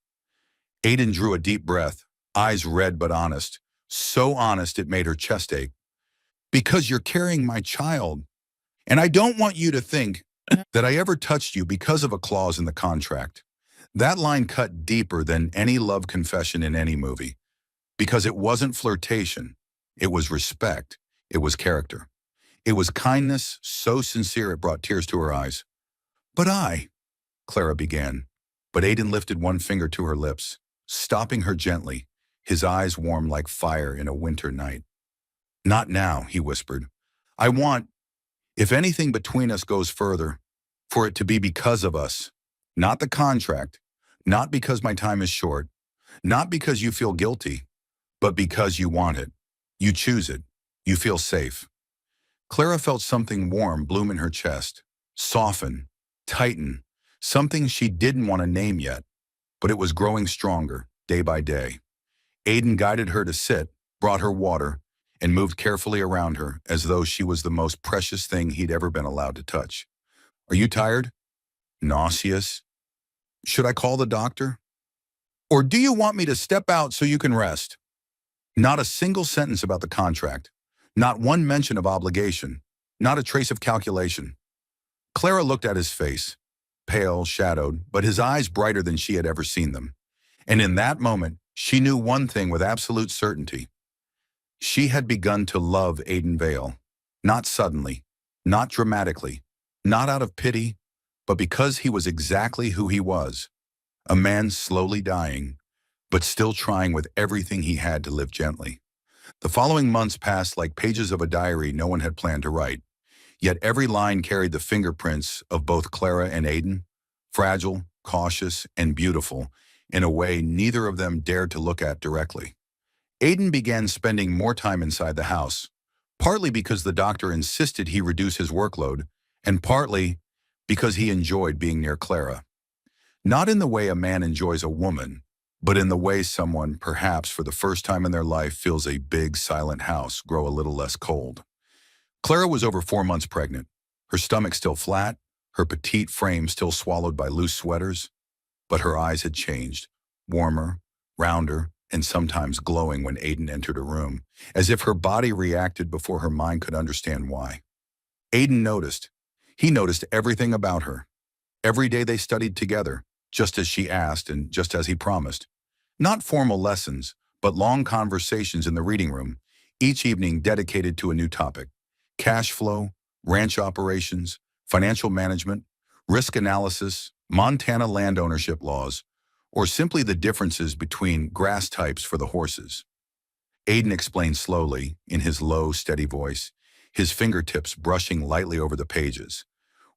Aiden drew a deep breath, eyes red but honest, so honest it made her chest ache. "Because you're carrying my child. And I don't want you to think that I ever touched you because of a clause in the contract. That line cut deeper than any love confession in any movie, because it wasn't flirtation. It was respect. It was character. It was kindness so sincere it brought tears to her eyes. But Clara began, but Aiden lifted one finger to her lips, stopping her gently, his eyes warm like fire in a winter night. Not now, he whispered. I want, if anything between us goes further, for it to be because of us, not the contract, not because my time is short, not because you feel guilty, but because you want it. You choose it. You feel safe. Clara felt something warm bloom in her chest, soften, tighten, something she didn't want to name yet, but it was growing stronger, day by day. Aiden guided her to sit, brought her water, and moved carefully around her as though she was the most precious thing he'd ever been allowed to touch. Are you tired? Nauseous? Should I call the doctor? Or do you want me to step out so you can rest? Not a single sentence about the contract. Not one mention of obligation. Not a trace of calculation. Clara looked at his face, pale, shadowed, but his eyes brighter than she had ever seen them. And in that moment, she knew one thing with absolute certainty. She had begun to love Aiden Vale. Not suddenly, not dramatically, not out of pity, but because he was exactly who he was. A man slowly dying, but still trying with everything he had to live gently. The following months passed like pages of a diary no one had planned to write. Yet every line carried the fingerprints of both Clara and Aiden, fragile, cautious, and beautiful, in a way neither of them dared to look at directly. Aiden began spending more time inside the house, partly because the doctor insisted he reduce his workload, and partly because he enjoyed being near Clara. Not in the way a man enjoys a woman, but in the way someone, perhaps for the first time in their life, feels a big, silent house grow a little less cold. Clara was over 4 months pregnant, her stomach still flat, her petite frame still swallowed by loose sweaters, but her eyes had changed, warmer, rounder, and sometimes glowing when Aiden entered a room, as if her body reacted before her mind could understand why. Aiden noticed. He noticed everything about her. Every day they studied together, just as she asked and just as he promised. Not formal lessons, but long conversations in the reading room, each evening dedicated to a new topic. Cash flow, ranch operations, financial management, risk analysis, Montana land ownership laws, or simply the differences between grass types for the horses. Aiden explained slowly, in his low, steady voice, his fingertips brushing lightly over the pages,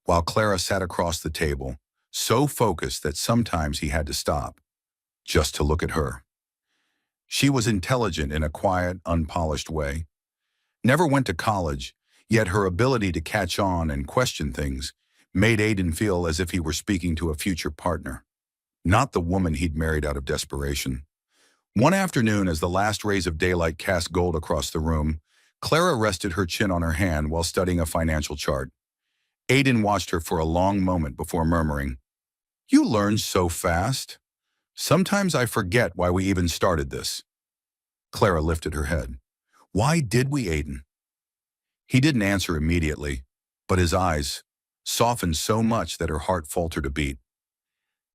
while Clara sat across the table, so focused that sometimes he had to stop, just to look at her. She was intelligent in a quiet, unpolished way. Never went to college, yet her ability to catch on and question things made Aiden feel as if he were speaking to a future partner, not the woman he'd married out of desperation. One afternoon, as the last rays of daylight cast gold across the room, Clara rested her chin on her hand while studying a financial chart. Aiden watched her for a long moment before murmuring, "You learn so fast. Sometimes I forget why we even started this." Clara lifted her head. "Why did we, Aiden?" He didn't answer immediately, but his eyes softened so much that her heart faltered a beat.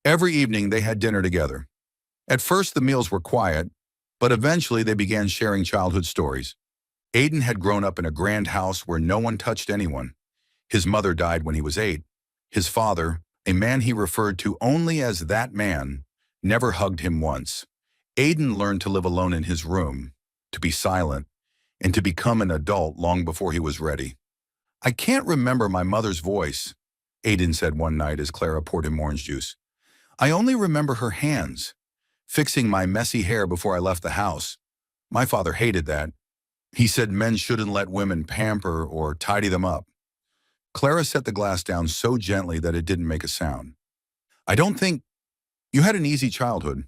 Every evening they had dinner together. At first the meals were quiet, but eventually they began sharing childhood stories. Aiden had grown up in a grand house where no one touched anyone. His mother died when he was 8. His father, a man he referred to only as that man, never hugged him once. Aiden learned to live alone in his room, to be silent, and to become an adult long before he was ready. "I can't remember my mother's voice," Aiden said one night as Clara poured him orange juice. "I only remember her hands, fixing my messy hair before I left the house. My father hated that. He said men shouldn't let women pamper or tidy them up." Clara set the glass down so gently that it didn't make a sound. "I don't think you had an easy childhood."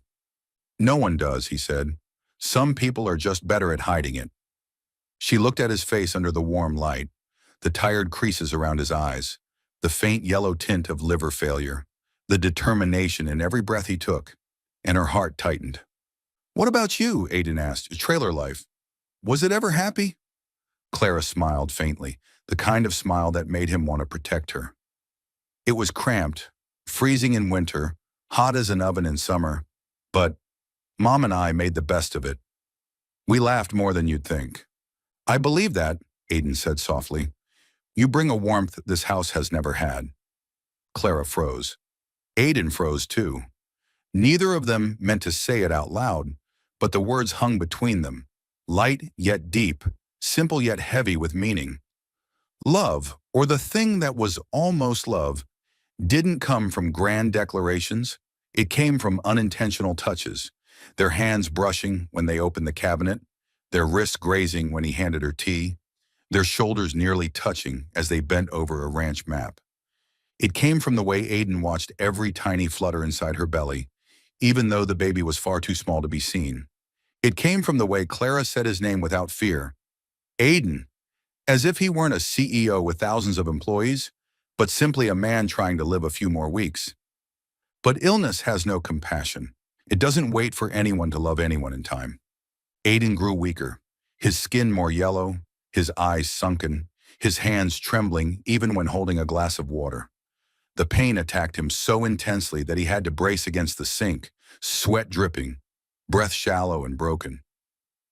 "No one does," he said. "Some people are just better at hiding it." She looked at his face under the warm light, the tired creases around his eyes, the faint yellow tint of liver failure, the determination in every breath he took, and her heart tightened. "What about you?" Aiden asked. "Trailer life. Was it ever happy?" Clara smiled faintly. the kind of smile that made him want to protect her. It was cramped, freezing in winter, hot as an oven in summer, but Mom and I made the best of it. We laughed more than you'd think. I believe that, Aiden said softly. You bring a warmth this house has never had. Clara froze. Aiden froze too. Neither of them meant to say it out loud, but the words hung between them, light yet deep, simple yet heavy with meaning. Love, or the thing that was almost love, didn't come from grand declarations. It came from unintentional touches, their hands brushing when they opened the cabinet, their wrists grazing when he handed her tea, their shoulders nearly touching as they bent over a ranch map. It came from the way Aiden watched every tiny flutter inside her belly, even though the baby was far too small to be seen. It came from the way Clara said his name without fear. Aiden, as if he weren't a CEO with thousands of employees, but simply a man trying to live a few more weeks. But illness has no compassion. It doesn't wait for anyone to love anyone in time. Aiden grew weaker, his skin more yellow, his eyes sunken, his hands trembling even when holding a glass of water. The pain attacked him so intensely that he had to brace against the sink, sweat dripping, breath shallow and broken.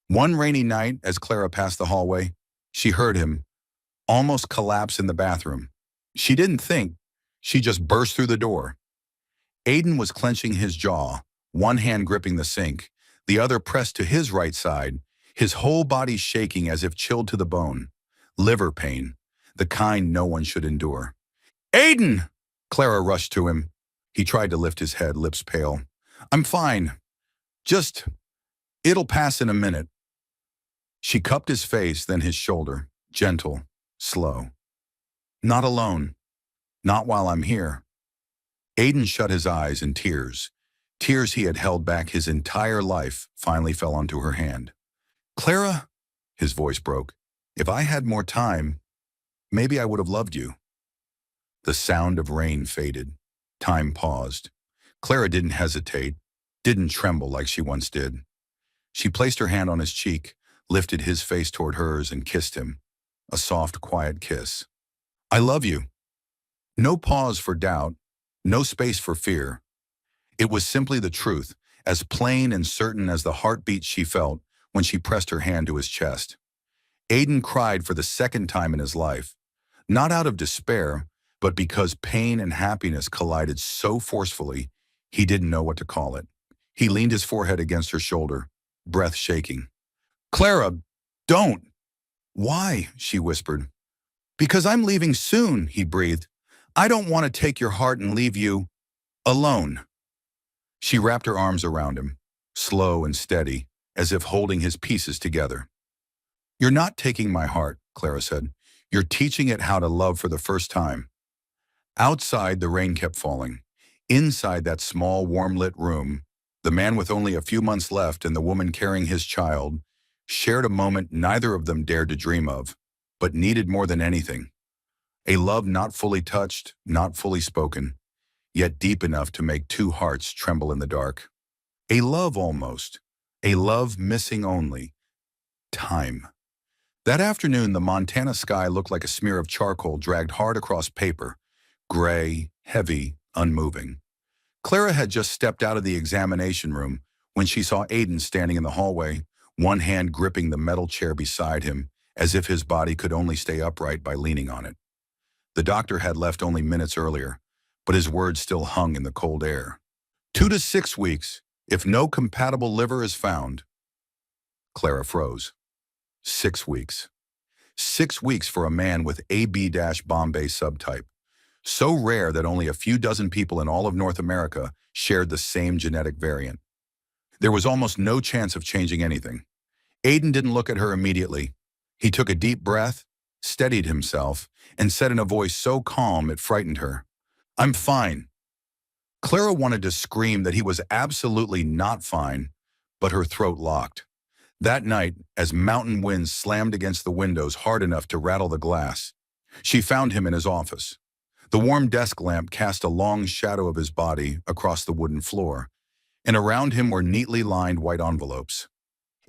One rainy night, as Clara passed the hallway, she heard him almost collapse in the bathroom. She didn't think, she just burst through the door. Aiden was clenching his jaw, one hand gripping the sink, the other pressed to his right side, his whole body shaking as if chilled to the bone. Liver pain, the kind no one should endure. Aiden! Clara rushed to him. He tried to lift his head, lips pale. I'm fine. It'll pass in a minute. She cupped his face, then his shoulder, gentle, slow. Not alone. Not while I'm here. Aiden shut his eyes and tears he had held back his entire life, finally fell onto her hand. Clara, his voice broke, if I had more time, maybe I would have loved you. The sound of rain faded. Time paused. Clara didn't hesitate, didn't tremble like she once did. She placed her hand on his cheek, lifted his face toward hers and kissed him. A soft, quiet kiss. I love you. No pause for doubt, no space for fear. It was simply the truth, as plain and certain as the heartbeat she felt when she pressed her hand to his chest. Aiden cried for the second time in his life, not out of despair, but because pain and happiness collided so forcefully, he didn't know what to call it. He leaned his forehead against her shoulder, breath shaking. Clara, don't! Why? She whispered. Because I'm leaving soon, he breathed. I don't want to take your heart and leave you alone. She wrapped her arms around him, slow and steady, as if holding his pieces together. You're not taking my heart, Clara said. You're teaching it how to love for the first time. Outside, the rain kept falling. Inside that small, warm-lit room, the man with only a few months left and the woman carrying his child shared a moment neither of them dared to dream of, but needed more than anything. A love not fully touched, not fully spoken, yet deep enough to make two hearts tremble in the dark. A love almost, a love missing only time. That afternoon, the Montana sky looked like a smear of charcoal dragged hard across paper, gray, heavy, unmoving. Clara had just stepped out of the examination room when she saw Aiden standing in the hallway, one hand gripping the metal chair beside him, as if his body could only stay upright by leaning on it. The doctor had left only minutes earlier, but his words still hung in the cold air. 2 to 6 weeks, if no compatible liver is found. Clara froze. 6 weeks. 6 weeks for a man with AB-Bombay subtype. So rare that only a few dozen people in all of North America shared the same genetic variant. There was almost no chance of changing anything. Aiden didn't look at her immediately. He took a deep breath, steadied himself, and said in a voice so calm it frightened her, I'm fine. Clara wanted to scream that he was absolutely not fine, but her throat locked. That night, as mountain winds slammed against the windows hard enough to rattle the glass, she found him in his office. The warm desk lamp cast a long shadow of his body across the wooden floor, and around him were neatly lined white envelopes.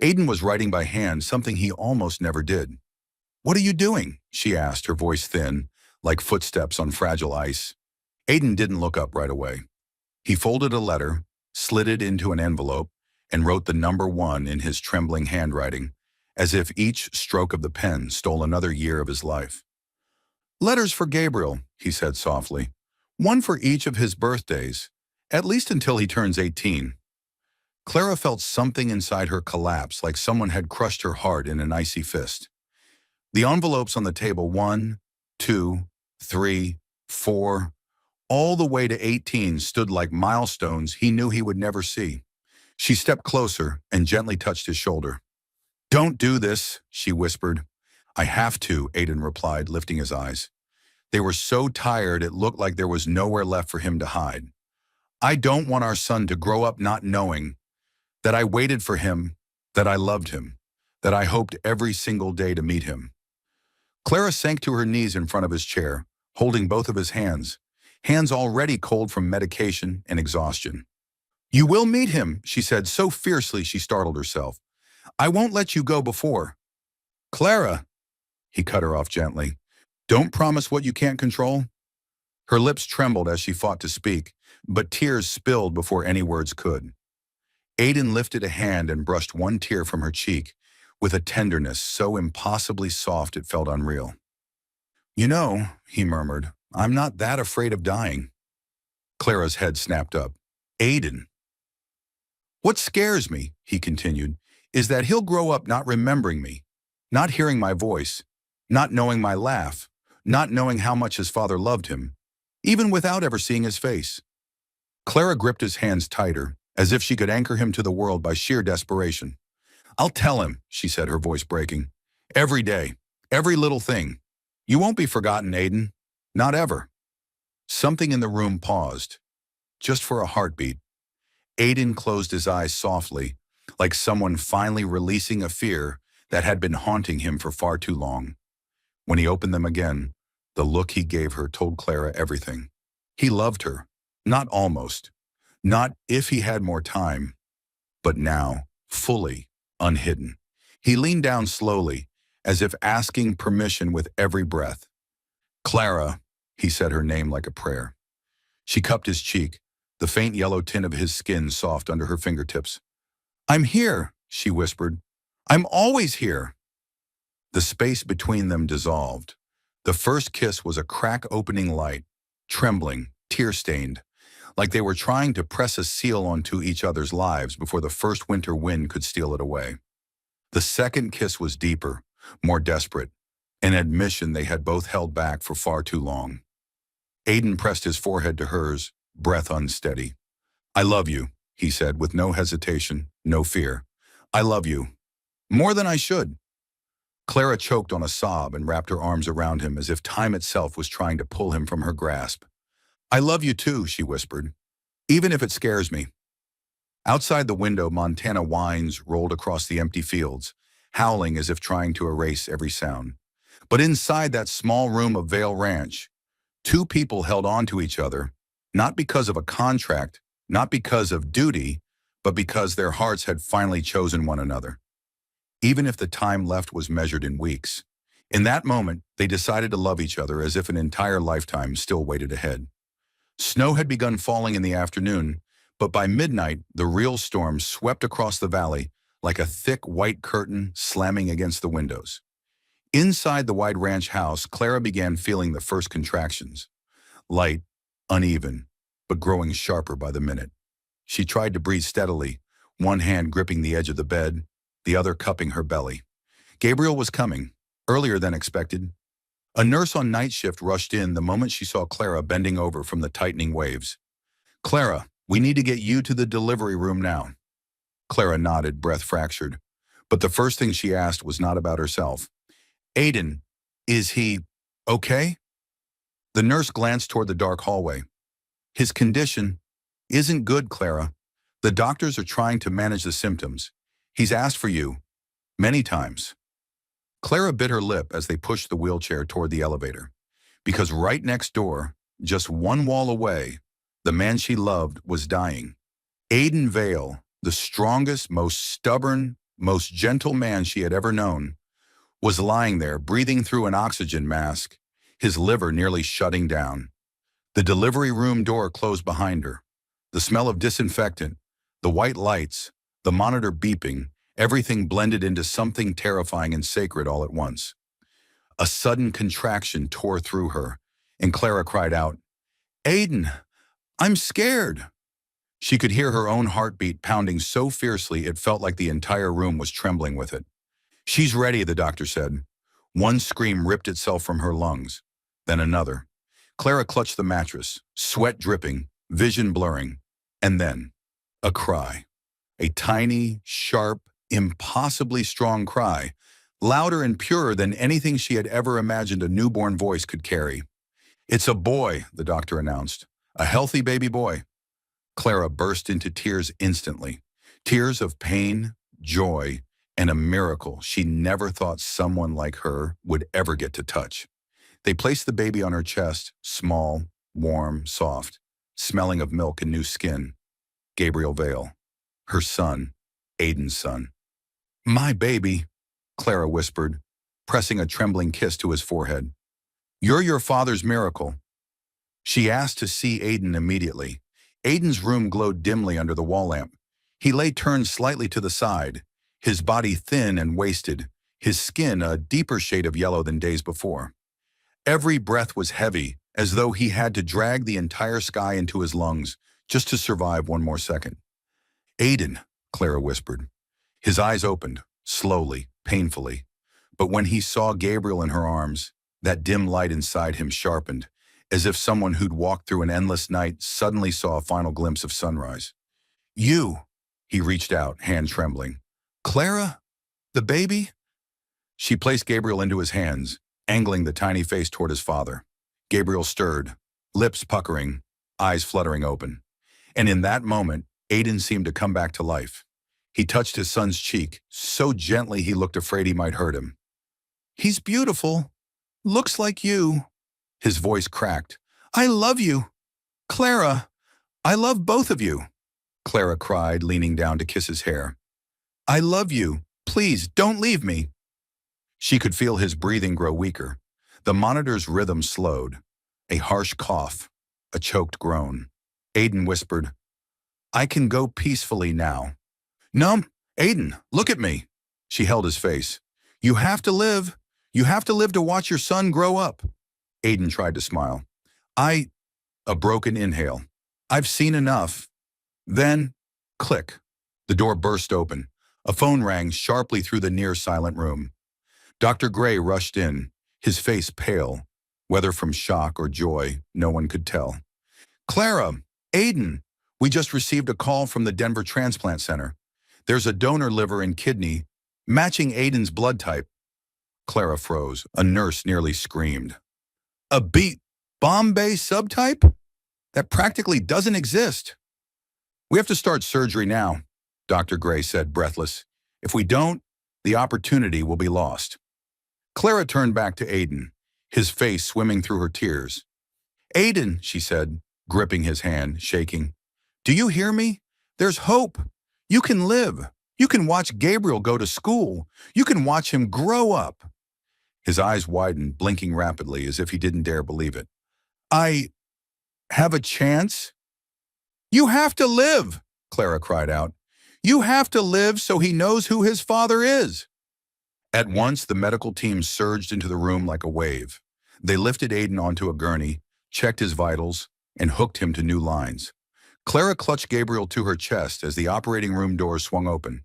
Aiden was writing by hand, something he almost never did. "What are you doing?" she asked, her voice thin, like footsteps on fragile ice. Aiden didn't look up right away. He folded a letter, slid it into an envelope, and wrote the number 1 in his trembling handwriting, as if each stroke of the pen stole another year of his life. "Letters for Gabriel," he said softly. "One for each of his birthdays, at least until he turns 18. Clara felt something inside her collapse, like someone had crushed her heart in an icy fist. The envelopes on the table, 1, 2, 3, 4, all the way to 18, stood like milestones he knew he would never see. She stepped closer and gently touched his shoulder. "Don't do this," she whispered. "I have to," Aiden replied, lifting his eyes. They were so tired it looked like there was nowhere left for him to hide. "I don't want our son to grow up not knowing that I waited for him, that I loved him, that I hoped every single day to meet him." Clara sank to her knees in front of his chair, holding both of his hands already cold from medication and exhaustion. "You will meet him," she said so fiercely she startled herself. "I won't let you go before." "Clara," he cut her off gently. "Don't promise what you can't control." Her lips trembled as she fought to speak, but tears spilled before any words could. Aiden lifted a hand and brushed one tear from her cheek with a tenderness so impossibly soft it felt unreal. "You know," he murmured, "I'm not that afraid of dying." Clara's head snapped up. "Aiden." "What scares me," he continued, "is that he'll grow up not remembering me, not hearing my voice, not knowing my laugh, not knowing how much his father loved him, even without ever seeing his face." Clara gripped his hands tighter, as if she could anchor him to the world by sheer desperation. "I'll tell him," she said, her voice breaking. "Every day, every little thing. You won't be forgotten, Aiden. Not ever." Something in the room paused, just for a heartbeat. Aiden closed his eyes softly, like someone finally releasing a fear that had been haunting him for far too long. When he opened them again, the look he gave her told Clara everything. He loved her, not almost, not if he had more time, but now, fully, unhidden. He leaned down slowly, as if asking permission with every breath. "Clara," he said her name like a prayer. She cupped his cheek, the faint yellow tint of his skin soft under her fingertips. "I'm here," she whispered. "I'm always here." The space between them dissolved. The first kiss was a crack-opening light, trembling, tear-stained, like they were trying to press a seal onto each other's lives before the first winter wind could steal it away. The second kiss was deeper, more desperate, an admission they had both held back for far too long. Aiden pressed his forehead to hers, breath unsteady. "I love you," he said with no hesitation, no fear. "I love you. More than I should." Clara choked on a sob and wrapped her arms around him as if time itself was trying to pull him from her grasp. "I love you too," she whispered, "even if it scares me." Outside the window, Montana winds rolled across the empty fields, howling as if trying to erase every sound. But inside that small room of Vale Ranch, two people held on to each other, not because of a contract, not because of duty, but because their hearts had finally chosen one another. Even if the time left was measured in weeks, in that moment, they decided to love each other as if an entire lifetime still waited ahead. Snow had begun falling in the afternoon, but by midnight, the real storm swept across the valley like a thick white curtain slamming against the windows. Inside the wide ranch house, Clara began feeling the first contractions. Light, uneven, but growing sharper by the minute. She tried to breathe steadily, one hand gripping the edge of the bed, the other cupping her belly. Gabriel was coming, earlier than expected. A nurse on night shift rushed in the moment she saw Clara bending over from the tightening waves. "Clara, we need to get you to the delivery room now." Clara nodded, breath fractured. But the first thing she asked was not about herself. "Aiden, is he okay?" The nurse glanced toward the dark hallway. "His condition isn't good, Clara. The doctors are trying to manage the symptoms. He's asked for you many times." Clara bit her lip as they pushed the wheelchair toward the elevator. Because right next door, just one wall away, the man she loved was dying. Aiden Vale, the strongest, most stubborn, most gentle man she had ever known, was lying there, breathing through an oxygen mask, his liver nearly shutting down. The delivery room door closed behind her. The smell of disinfectant, the white lights, the monitor beeping, everything blended into something terrifying and sacred all at once. A sudden contraction tore through her, and Clara cried out, "Aiden, I'm scared." She could hear her own heartbeat pounding so fiercely it felt like the entire room was trembling with it. "She's ready," the doctor said. One scream ripped itself from her lungs, then another. Clara clutched the mattress, sweat dripping, vision blurring, and then a cry. A tiny, sharp, impossibly strong cry, louder and purer than anything she had ever imagined a newborn voice could carry. "It's a boy," the doctor announced. "A healthy baby boy." Clara burst into tears instantly. Tears of pain, joy, and a miracle she never thought someone like her would ever get to touch. They placed the baby on her chest, small, warm, soft, smelling of milk and new skin. Gabriel Vale, her son, Aiden's son. "My baby," Clara whispered, pressing a trembling kiss to his forehead. "You're your father's miracle." She asked to see Aiden immediately. Aiden's room glowed dimly under the wall lamp. He lay turned slightly to the side, his body thin and wasted, his skin a deeper shade of yellow than days before. Every breath was heavy, as though he had to drag the entire sky into his lungs just to survive one more second. "Aiden," Clara whispered. His eyes opened, slowly, painfully. But when he saw Gabriel in her arms, that dim light inside him sharpened, as if someone who'd walked through an endless night suddenly saw a final glimpse of sunrise. "You," he reached out, hand trembling. "Clara? The baby?" She placed Gabriel into his hands, angling the tiny face toward his father. Gabriel stirred, lips puckering, eyes fluttering open. And in that moment, Aiden seemed to come back to life. He touched his son's cheek, so gently he looked afraid he might hurt him. "He's beautiful. Looks like you." His voice cracked. "I love you. Clara, I love both of you." Clara cried, leaning down to kiss his hair. "I love you. Please, don't leave me." She could feel his breathing grow weaker. The monitor's rhythm slowed. A harsh cough, a choked groan. Aiden whispered, "I can go peacefully now." "No, Aiden, look at me." She held his face. "You have to live. You have to live to watch your son grow up." Aiden tried to smile. A broken inhale. "I've seen enough." Then, click. The door burst open. A phone rang sharply through the near-silent room. Dr. Gray rushed in, his face pale, whether from shock or joy, no one could tell. "Clara, Aiden, we just received a call from the Denver Transplant Center. There's a donor liver and kidney, matching Aiden's blood type." Clara froze. A nurse nearly screamed. "A Bombay subtype? That practically doesn't exist." "We have to start surgery now," Dr. Gray said, breathless. "If we don't, the opportunity will be lost." Clara turned back to Aiden, his face swimming through her tears. "Aiden," she said, gripping his hand, shaking. "Do you hear me? There's hope. You can live. You can watch Gabriel go to school. You can watch him grow up." His eyes widened, blinking rapidly, as if he didn't dare believe it. "I have a chance?" "You have to live," Clara cried out. "You have to live so he knows who his father is." At once, the medical team surged into the room like a wave. They lifted Aiden onto a gurney, checked his vitals, and hooked him to new lines. Clara clutched Gabriel to her chest as the operating room doors swung open.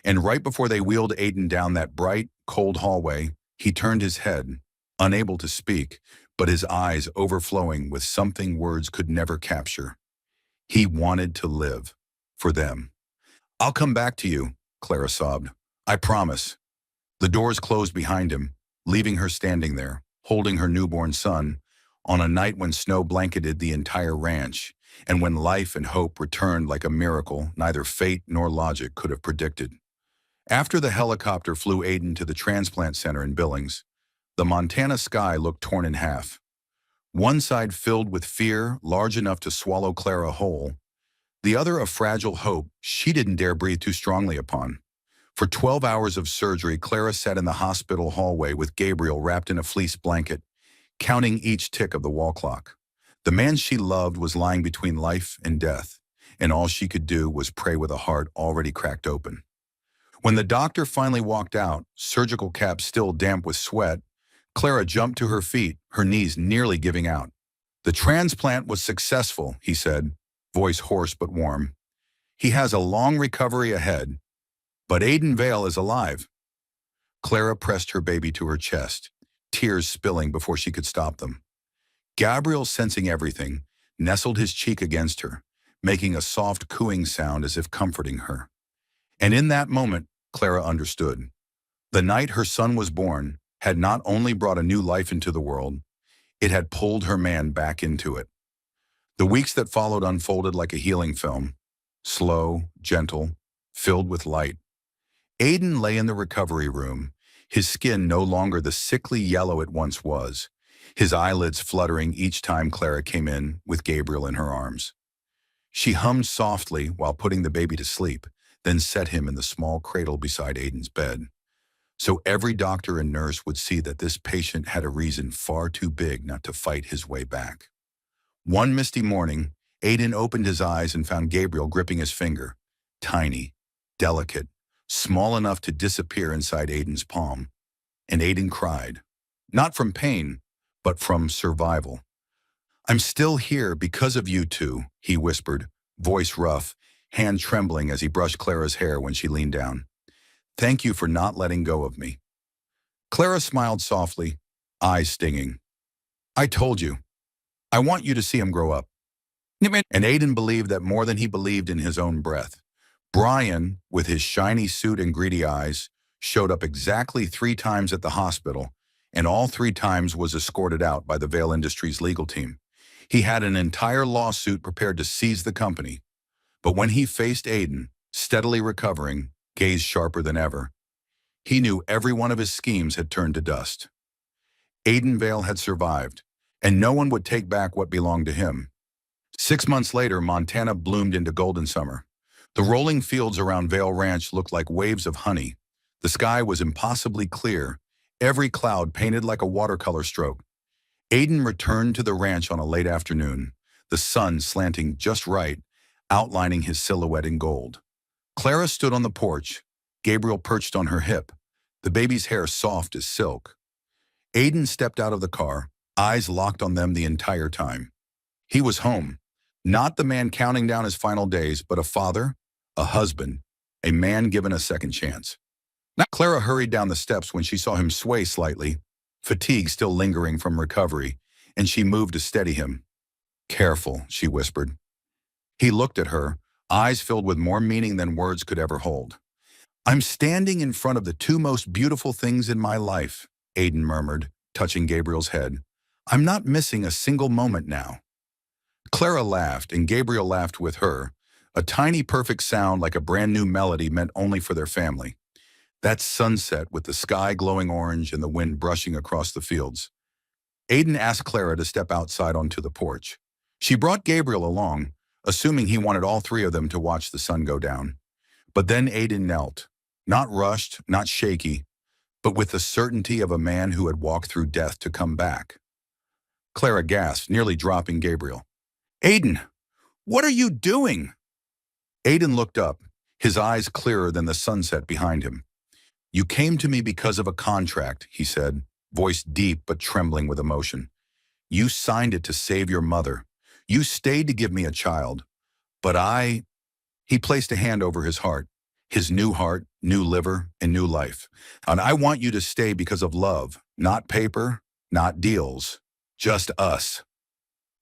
And right before they wheeled Aiden down that bright, cold hallway, he turned his head, unable to speak, but his eyes overflowing with something words could never capture. He wanted to live. For them. "I'll come back to you," Clara sobbed. "I promise." The doors closed behind him, leaving her standing there, holding her newborn son, on a night when snow blanketed the entire ranch, and when life and hope returned like a miracle neither fate nor logic could have predicted. After the helicopter flew Aiden to the transplant center in Billings, the Montana sky looked torn in half. One side filled with fear large enough to swallow Clara whole, the other a fragile hope she didn't dare breathe too strongly upon. For 12 hours of surgery, Clara sat in the hospital hallway with Gabriel wrapped in a fleece blanket, counting each tick of the wall clock. The man she loved was lying between life and death, and all she could do was pray with a heart already cracked open. When the doctor finally walked out, surgical cap still damp with sweat, Clara jumped to her feet, her knees nearly giving out. "The transplant was successful," he said, voice hoarse but warm. "He has a long recovery ahead, but Aiden Vale is alive." Clara pressed her baby to her chest, tears spilling before she could stop them. Gabriel, sensing everything, nestled his cheek against her, making a soft cooing sound as if comforting her. And in that moment, Clara understood. The night her son was born had not only brought a new life into the world, it had pulled her man back into it. The weeks that followed unfolded like a healing film, slow, gentle, filled with light. Aiden lay in the recovery room, his skin no longer the sickly yellow it once was, his eyelids fluttering each time Clara came in with Gabriel in her arms. She hummed softly while putting the baby to sleep, then set him in the small cradle beside Aiden's bed. So every doctor and nurse would see that this patient had a reason far too big not to fight his way back. One misty morning, Aiden opened his eyes and found Gabriel gripping his finger, tiny, delicate, small enough to disappear inside Aiden's palm. And Aiden cried, not from pain, but from survival. "I'm still here because of you two," he whispered, voice rough, hand trembling as he brushed Clara's hair when she leaned down. "Thank you for not letting go of me." Clara smiled softly, eyes stinging. "I told you. I want you to see him grow up." And Aiden believed that more than he believed in his own breath. Brian, with his shiny suit and greedy eyes, showed up exactly 3 times at the hospital, and all 3 times was escorted out by the Vale Industries legal team. He had an entire lawsuit prepared to seize the company. But when he faced Aiden, steadily recovering, gaze sharper than ever, he knew every one of his schemes had turned to dust. Aiden Vale had survived, and no one would take back what belonged to him. 6 months later, Montana bloomed into golden summer. The rolling fields around Vale Ranch looked like waves of honey. The sky was impossibly clear, every cloud painted like a watercolor stroke. Aiden returned to the ranch on a late afternoon, the sun slanting just right, outlining his silhouette in gold. Clara stood on the porch, Gabriel perched on her hip, the baby's hair soft as silk. Aiden stepped out of the car, eyes locked on them the entire time. He was home, not the man counting down his final days, but a father, a husband, a man given a second chance. Clara hurried down the steps when she saw him sway slightly, fatigue still lingering from recovery, and she moved to steady him. "Careful," she whispered. He looked at her, eyes filled with more meaning than words could ever hold. "I'm standing in front of the 2 most beautiful things in my life," Aiden murmured, touching Gabriel's head. "I'm not missing a single moment now." Clara laughed, and Gabriel laughed with her, a tiny perfect sound like a brand new melody meant only for their family. That sunset with the sky glowing orange and the wind brushing across the fields. Aiden asked Clara to step outside onto the porch. She brought Gabriel along, assuming he wanted all 3 of them to watch the sun go down. But then Aiden knelt, not rushed, not shaky, but with the certainty of a man who had walked through death to come back. Clara gasped, nearly dropping Gabriel. "Aiden, what are you doing?" Aiden looked up, his eyes clearer than the sunset behind him. "You came to me because of a contract," he said, voice deep but trembling with emotion. "You signed it to save your mother. You stayed to give me a child. But I—" He placed a hand over his heart, his new heart, new liver, and new life. "And I want you to stay because of love, not paper, not deals, just us."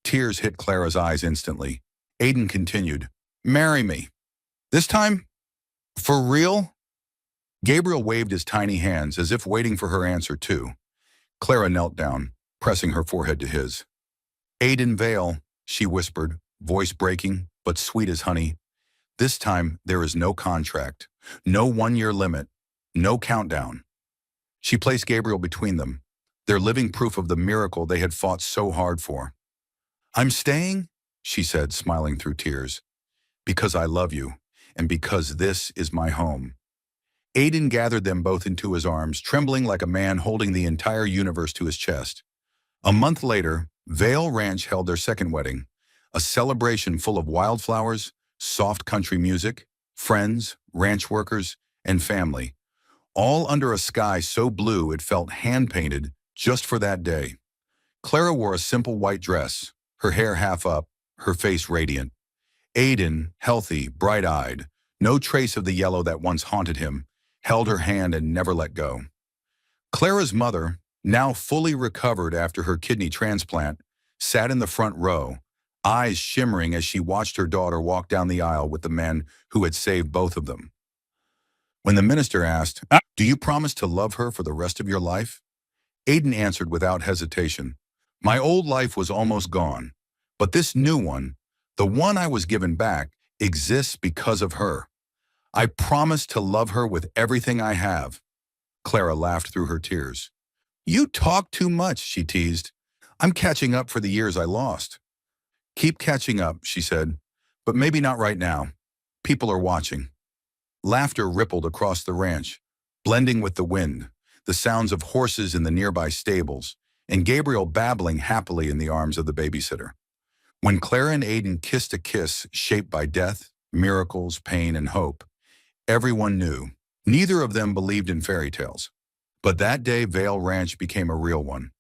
Tears hit Clara's eyes instantly. Aiden continued, "Marry me. This time? For real?" Gabriel waved his tiny hands as if waiting for her answer too. Clara knelt down, pressing her forehead to his. "Aiden Vale," she whispered, voice breaking, but sweet as honey. "This time there is no contract, no 1-year limit, no countdown." She placed Gabriel between them, their living proof of the miracle they had fought so hard for. "I'm staying," she said, smiling through tears, "because I love you, and because this is my home." Aiden gathered them both into his arms, trembling like a man holding the entire universe to his chest. A month later, Vale Ranch held their second wedding, a celebration full of wildflowers, soft country music, friends, ranch workers, and family, all under a sky so blue it felt hand-painted just for that day. Clara wore a simple white dress, her hair half up, her face radiant. Aiden, healthy, bright-eyed, no trace of the yellow that once haunted him, held her hand and never let go. Clara's mother, now fully recovered after her kidney transplant, sat in the front row, eyes shimmering as she watched her daughter walk down the aisle with the man who had saved both of them. When the minister asked, "Do you promise to love her for the rest of your life?" Aiden answered without hesitation, "My old life was almost gone, but this new one, the one I was given back, exists because of her. I promise to love her with everything I have." Clara laughed through her tears. "You talk too much," she teased. "I'm catching up for the years I lost." "Keep catching up," she said, "but maybe not right now. People are watching." Laughter rippled across the ranch, blending with the wind, the sounds of horses in the nearby stables, and Gabriel babbling happily in the arms of the babysitter. When Clara and Aiden kissed a kiss shaped by death, miracles, pain, and hope, everyone knew. Neither of them believed in fairy tales. But that day, Vale Ranch became a real one,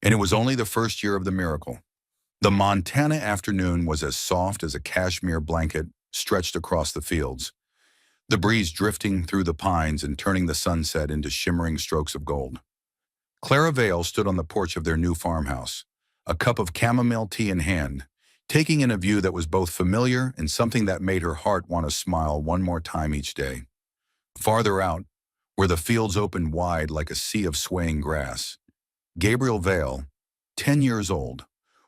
and it was only the first year of the miracle. The Montana afternoon was as soft as a cashmere blanket stretched across the fields, the breeze drifting through the pines and turning the sunset into shimmering strokes of gold. Clara Vale stood on the porch of their new farmhouse, a cup of chamomile tea in hand, taking in a view that was both familiar and something that made her heart want to smile one more time each day. Farther out, where the fields opened wide like a sea of swaying grass, Gabriel Vale, 10 years old,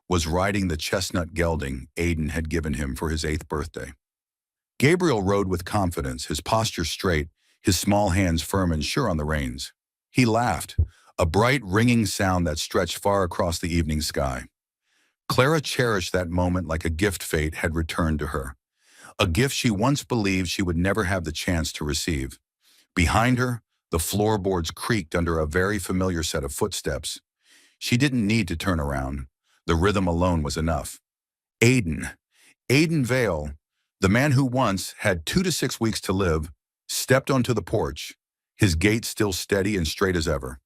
was riding the chestnut gelding Aiden had given him for his 8th birthday. Gabriel rode with confidence, his posture straight, his small hands firm and sure on the reins. He laughed, a bright, ringing sound that stretched far across the evening sky. Clara cherished that moment like a gift fate had returned to her, a gift she once believed she would never have the chance to receive. Behind her, the floorboards creaked under a very familiar set of footsteps. She didn't need to turn around. The rhythm alone was enough. Aiden Vale, the man who once had 2 to 6 weeks to live, stepped onto the porch, his gait still steady and straight as ever.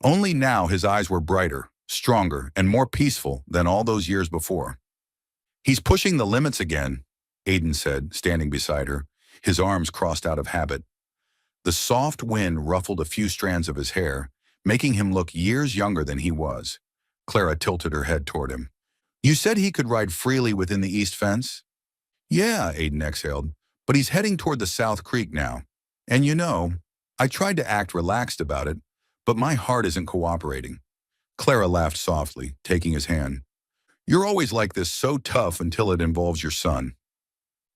Only now his eyes were brighter, stronger, and more peaceful than all those years before. "He's pushing the limits again," Aiden said, standing beside her, his arms crossed out of habit. The soft wind ruffled a few strands of his hair, making him look years younger than he was. Clara tilted her head toward him. "You said he could ride freely within the east fence?" "Yeah," Aiden exhaled, "but he's heading toward the South Creek now. And you know, I tried to act relaxed about it, but my heart isn't cooperating." Clara laughed softly, taking his hand. "You're always like this, so tough until it involves your son."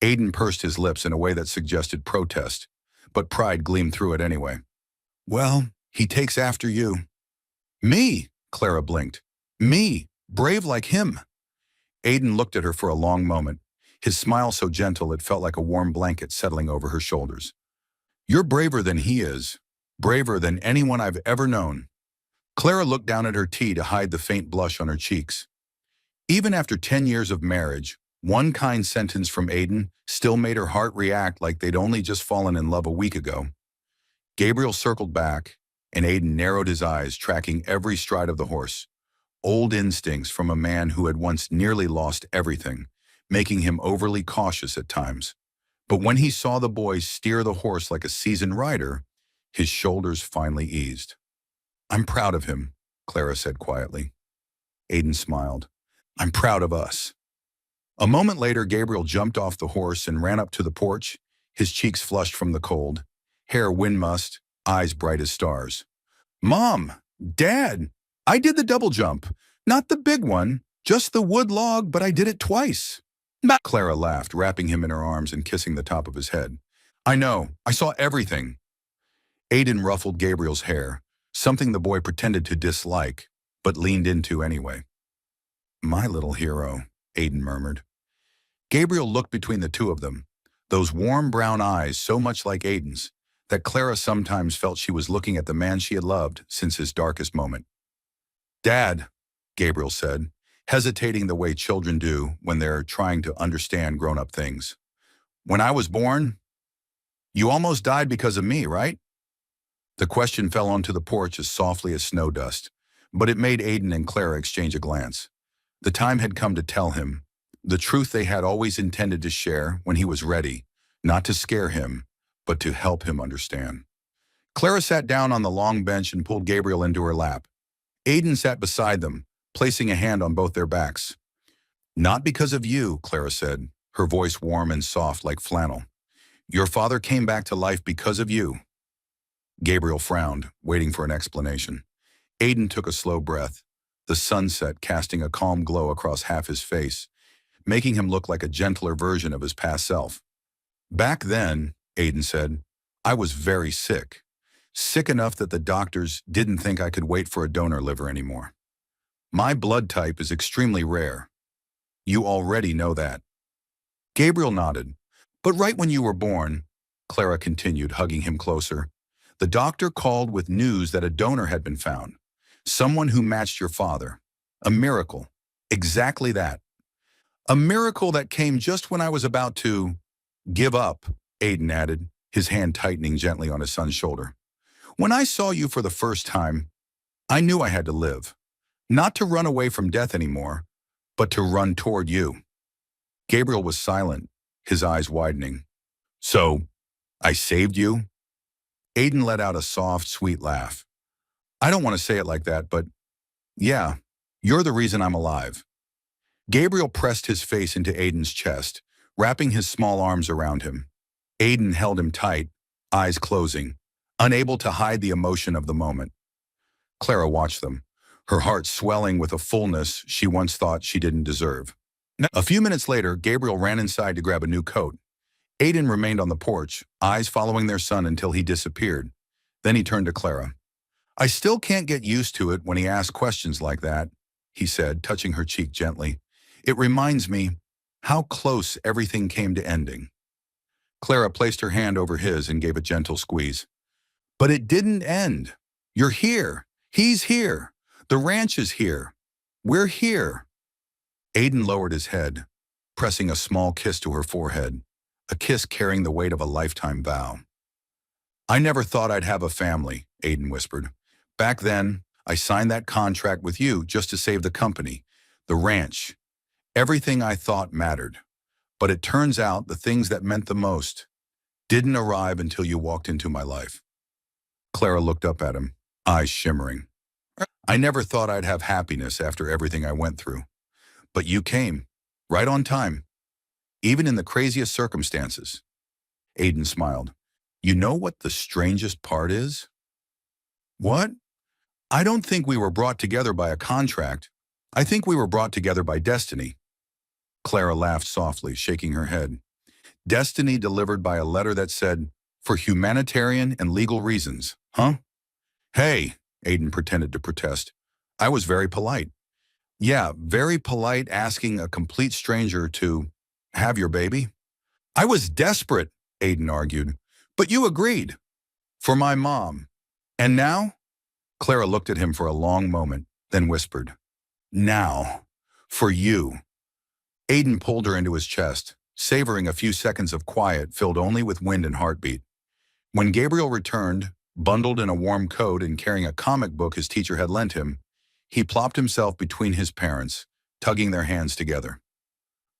Aiden pursed his lips in a way that suggested protest, but pride gleamed through it anyway. "Well, he takes after you." "Me?" Clara blinked. "Me, brave like him." Aiden looked at her for a long moment, his smile so gentle it felt like a warm blanket settling over her shoulders. "You're braver than he is, braver than anyone I've ever known." Clara looked down at her tea to hide the faint blush on her cheeks. Even after 10 years of marriage, one kind sentence from Aiden still made her heart react like they'd only just fallen in love a week ago. Gabriel circled back, and Aiden narrowed his eyes, tracking every stride of the horse. Old instincts from a man who had once nearly lost everything, making him overly cautious at times. But when he saw the boy steer the horse like a seasoned rider, his shoulders finally eased. "I'm proud of him," Clara said quietly. Aiden smiled. "I'm proud of us." A moment later, Gabriel jumped off the horse and ran up to the porch, his cheeks flushed from the cold, hair wind-mussed, eyes bright as stars. "Mom! Dad! I did the double jump. Not the big one, just the wood log, but I did it twice." Clara laughed, wrapping him in her arms and kissing the top of his head. "I know. I saw everything." Aiden ruffled Gabriel's hair, something the boy pretended to dislike, but leaned into anyway. "My little hero," Aiden murmured. Gabriel looked between the two of them, those warm brown eyes so much like Aiden's, that Clara sometimes felt she was looking at the man she had loved since his darkest moment. "Dad," Gabriel said, hesitating the way children do when they're trying to understand grown-up things. "When I was born, you almost died because of me, right?" The question fell onto the porch as softly as snow dust, but it made Aiden and Clara exchange a glance. The time had come to tell him the truth they had always intended to share when he was ready, not to scare him, but to help him understand. Clara sat down on the long bench and pulled Gabriel into her lap. Aiden sat beside them, placing a hand on both their backs. "Not because of you," Clara said, her voice warm and soft like flannel. "Your father came back to life because of you." Gabriel frowned, waiting for an explanation. Aiden took a slow breath, the sunset casting a calm glow across half his face, making him look like a gentler version of his past self. "Back then," Aiden said, "I was very sick. Sick enough that the doctors didn't think I could wait for a donor liver anymore. My blood type is extremely rare. You already know that." Gabriel nodded. "But right when you were born," Clara continued, hugging him closer, "the doctor called with news that a donor had been found. Someone who matched your father. A miracle. Exactly that. A miracle that came just when I was about to give up," Aiden added, his hand tightening gently on his son's shoulder. "When I saw you for the first time, I knew I had to live. Not to run away from death anymore, but to run toward you." Gabriel was silent, his eyes widening. "So, I saved you?" Aiden let out a soft, sweet laugh. "I don't want to say it like that, but yeah, you're the reason I'm alive." Gabriel pressed his face into Aiden's chest, wrapping his small arms around him. Aiden held him tight, eyes closing, unable to hide the emotion of the moment. Clara watched them, her heart swelling with a fullness she once thought she didn't deserve. A few minutes later, Gabriel ran inside to grab a new coat. Aiden remained on the porch, eyes following their son until he disappeared. Then he turned to Clara. "I still can't get used to it when he asks questions like that," he said, touching her cheek gently. "It reminds me how close everything came to ending." Clara placed her hand over his and gave a gentle squeeze. "But it didn't end. You're here. He's here. The ranch is here. We're here." Aiden lowered his head, pressing a small kiss to her forehead, a kiss carrying the weight of a lifetime vow. "I never thought I'd have a family," Aiden whispered. "Back then, I signed that contract with you just to save the company, the ranch, everything I thought mattered. But it turns out the things that meant the most didn't arrive until you walked into my life." Clara looked up at him, eyes shimmering. "I never thought I'd have happiness after everything I went through. But you came, right on time, even in the craziest circumstances." Aiden smiled. "You know what the strangest part is?" "What?" "I don't think we were brought together by a contract. I think we were brought together by destiny." Clara laughed softly, shaking her head. "Destiny delivered by a letter that said, 'For humanitarian and legal reasons,' huh?" "Hey," Aiden pretended to protest. "I was very polite." "Yeah, very polite asking a complete stranger to have your baby." "I was desperate," Aiden argued. "But you agreed. For my mom. And now?" Clara looked at him for a long moment, then whispered, "Now, for you." Aiden pulled her into his chest, savoring a few seconds of quiet filled only with wind and heartbeat. When Gabriel returned, bundled in a warm coat and carrying a comic book his teacher had lent him, he plopped himself between his parents, tugging their hands together.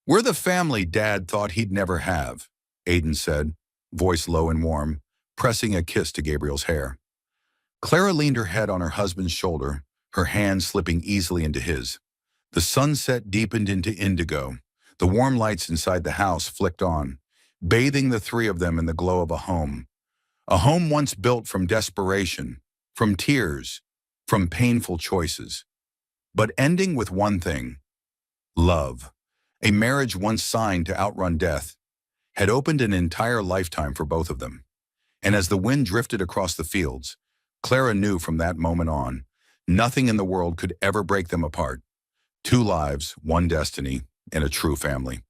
"We're the family Dad thought he'd never have," Aiden said, voice low and warm, pressing a kiss to Gabriel's hair. Clara leaned her head on her husband's shoulder, her hand slipping easily into his. The sunset deepened into indigo. The warm lights inside the house flicked on, bathing the three of them in the glow of a home. A home once built from desperation, from tears, from painful choices. But ending with one thing: love. A marriage once signed to outrun death had opened an entire lifetime for both of them. And as the wind drifted across the fields, Clara knew from that moment on, nothing in the world could ever break them apart. Two lives, one destiny, and a true family.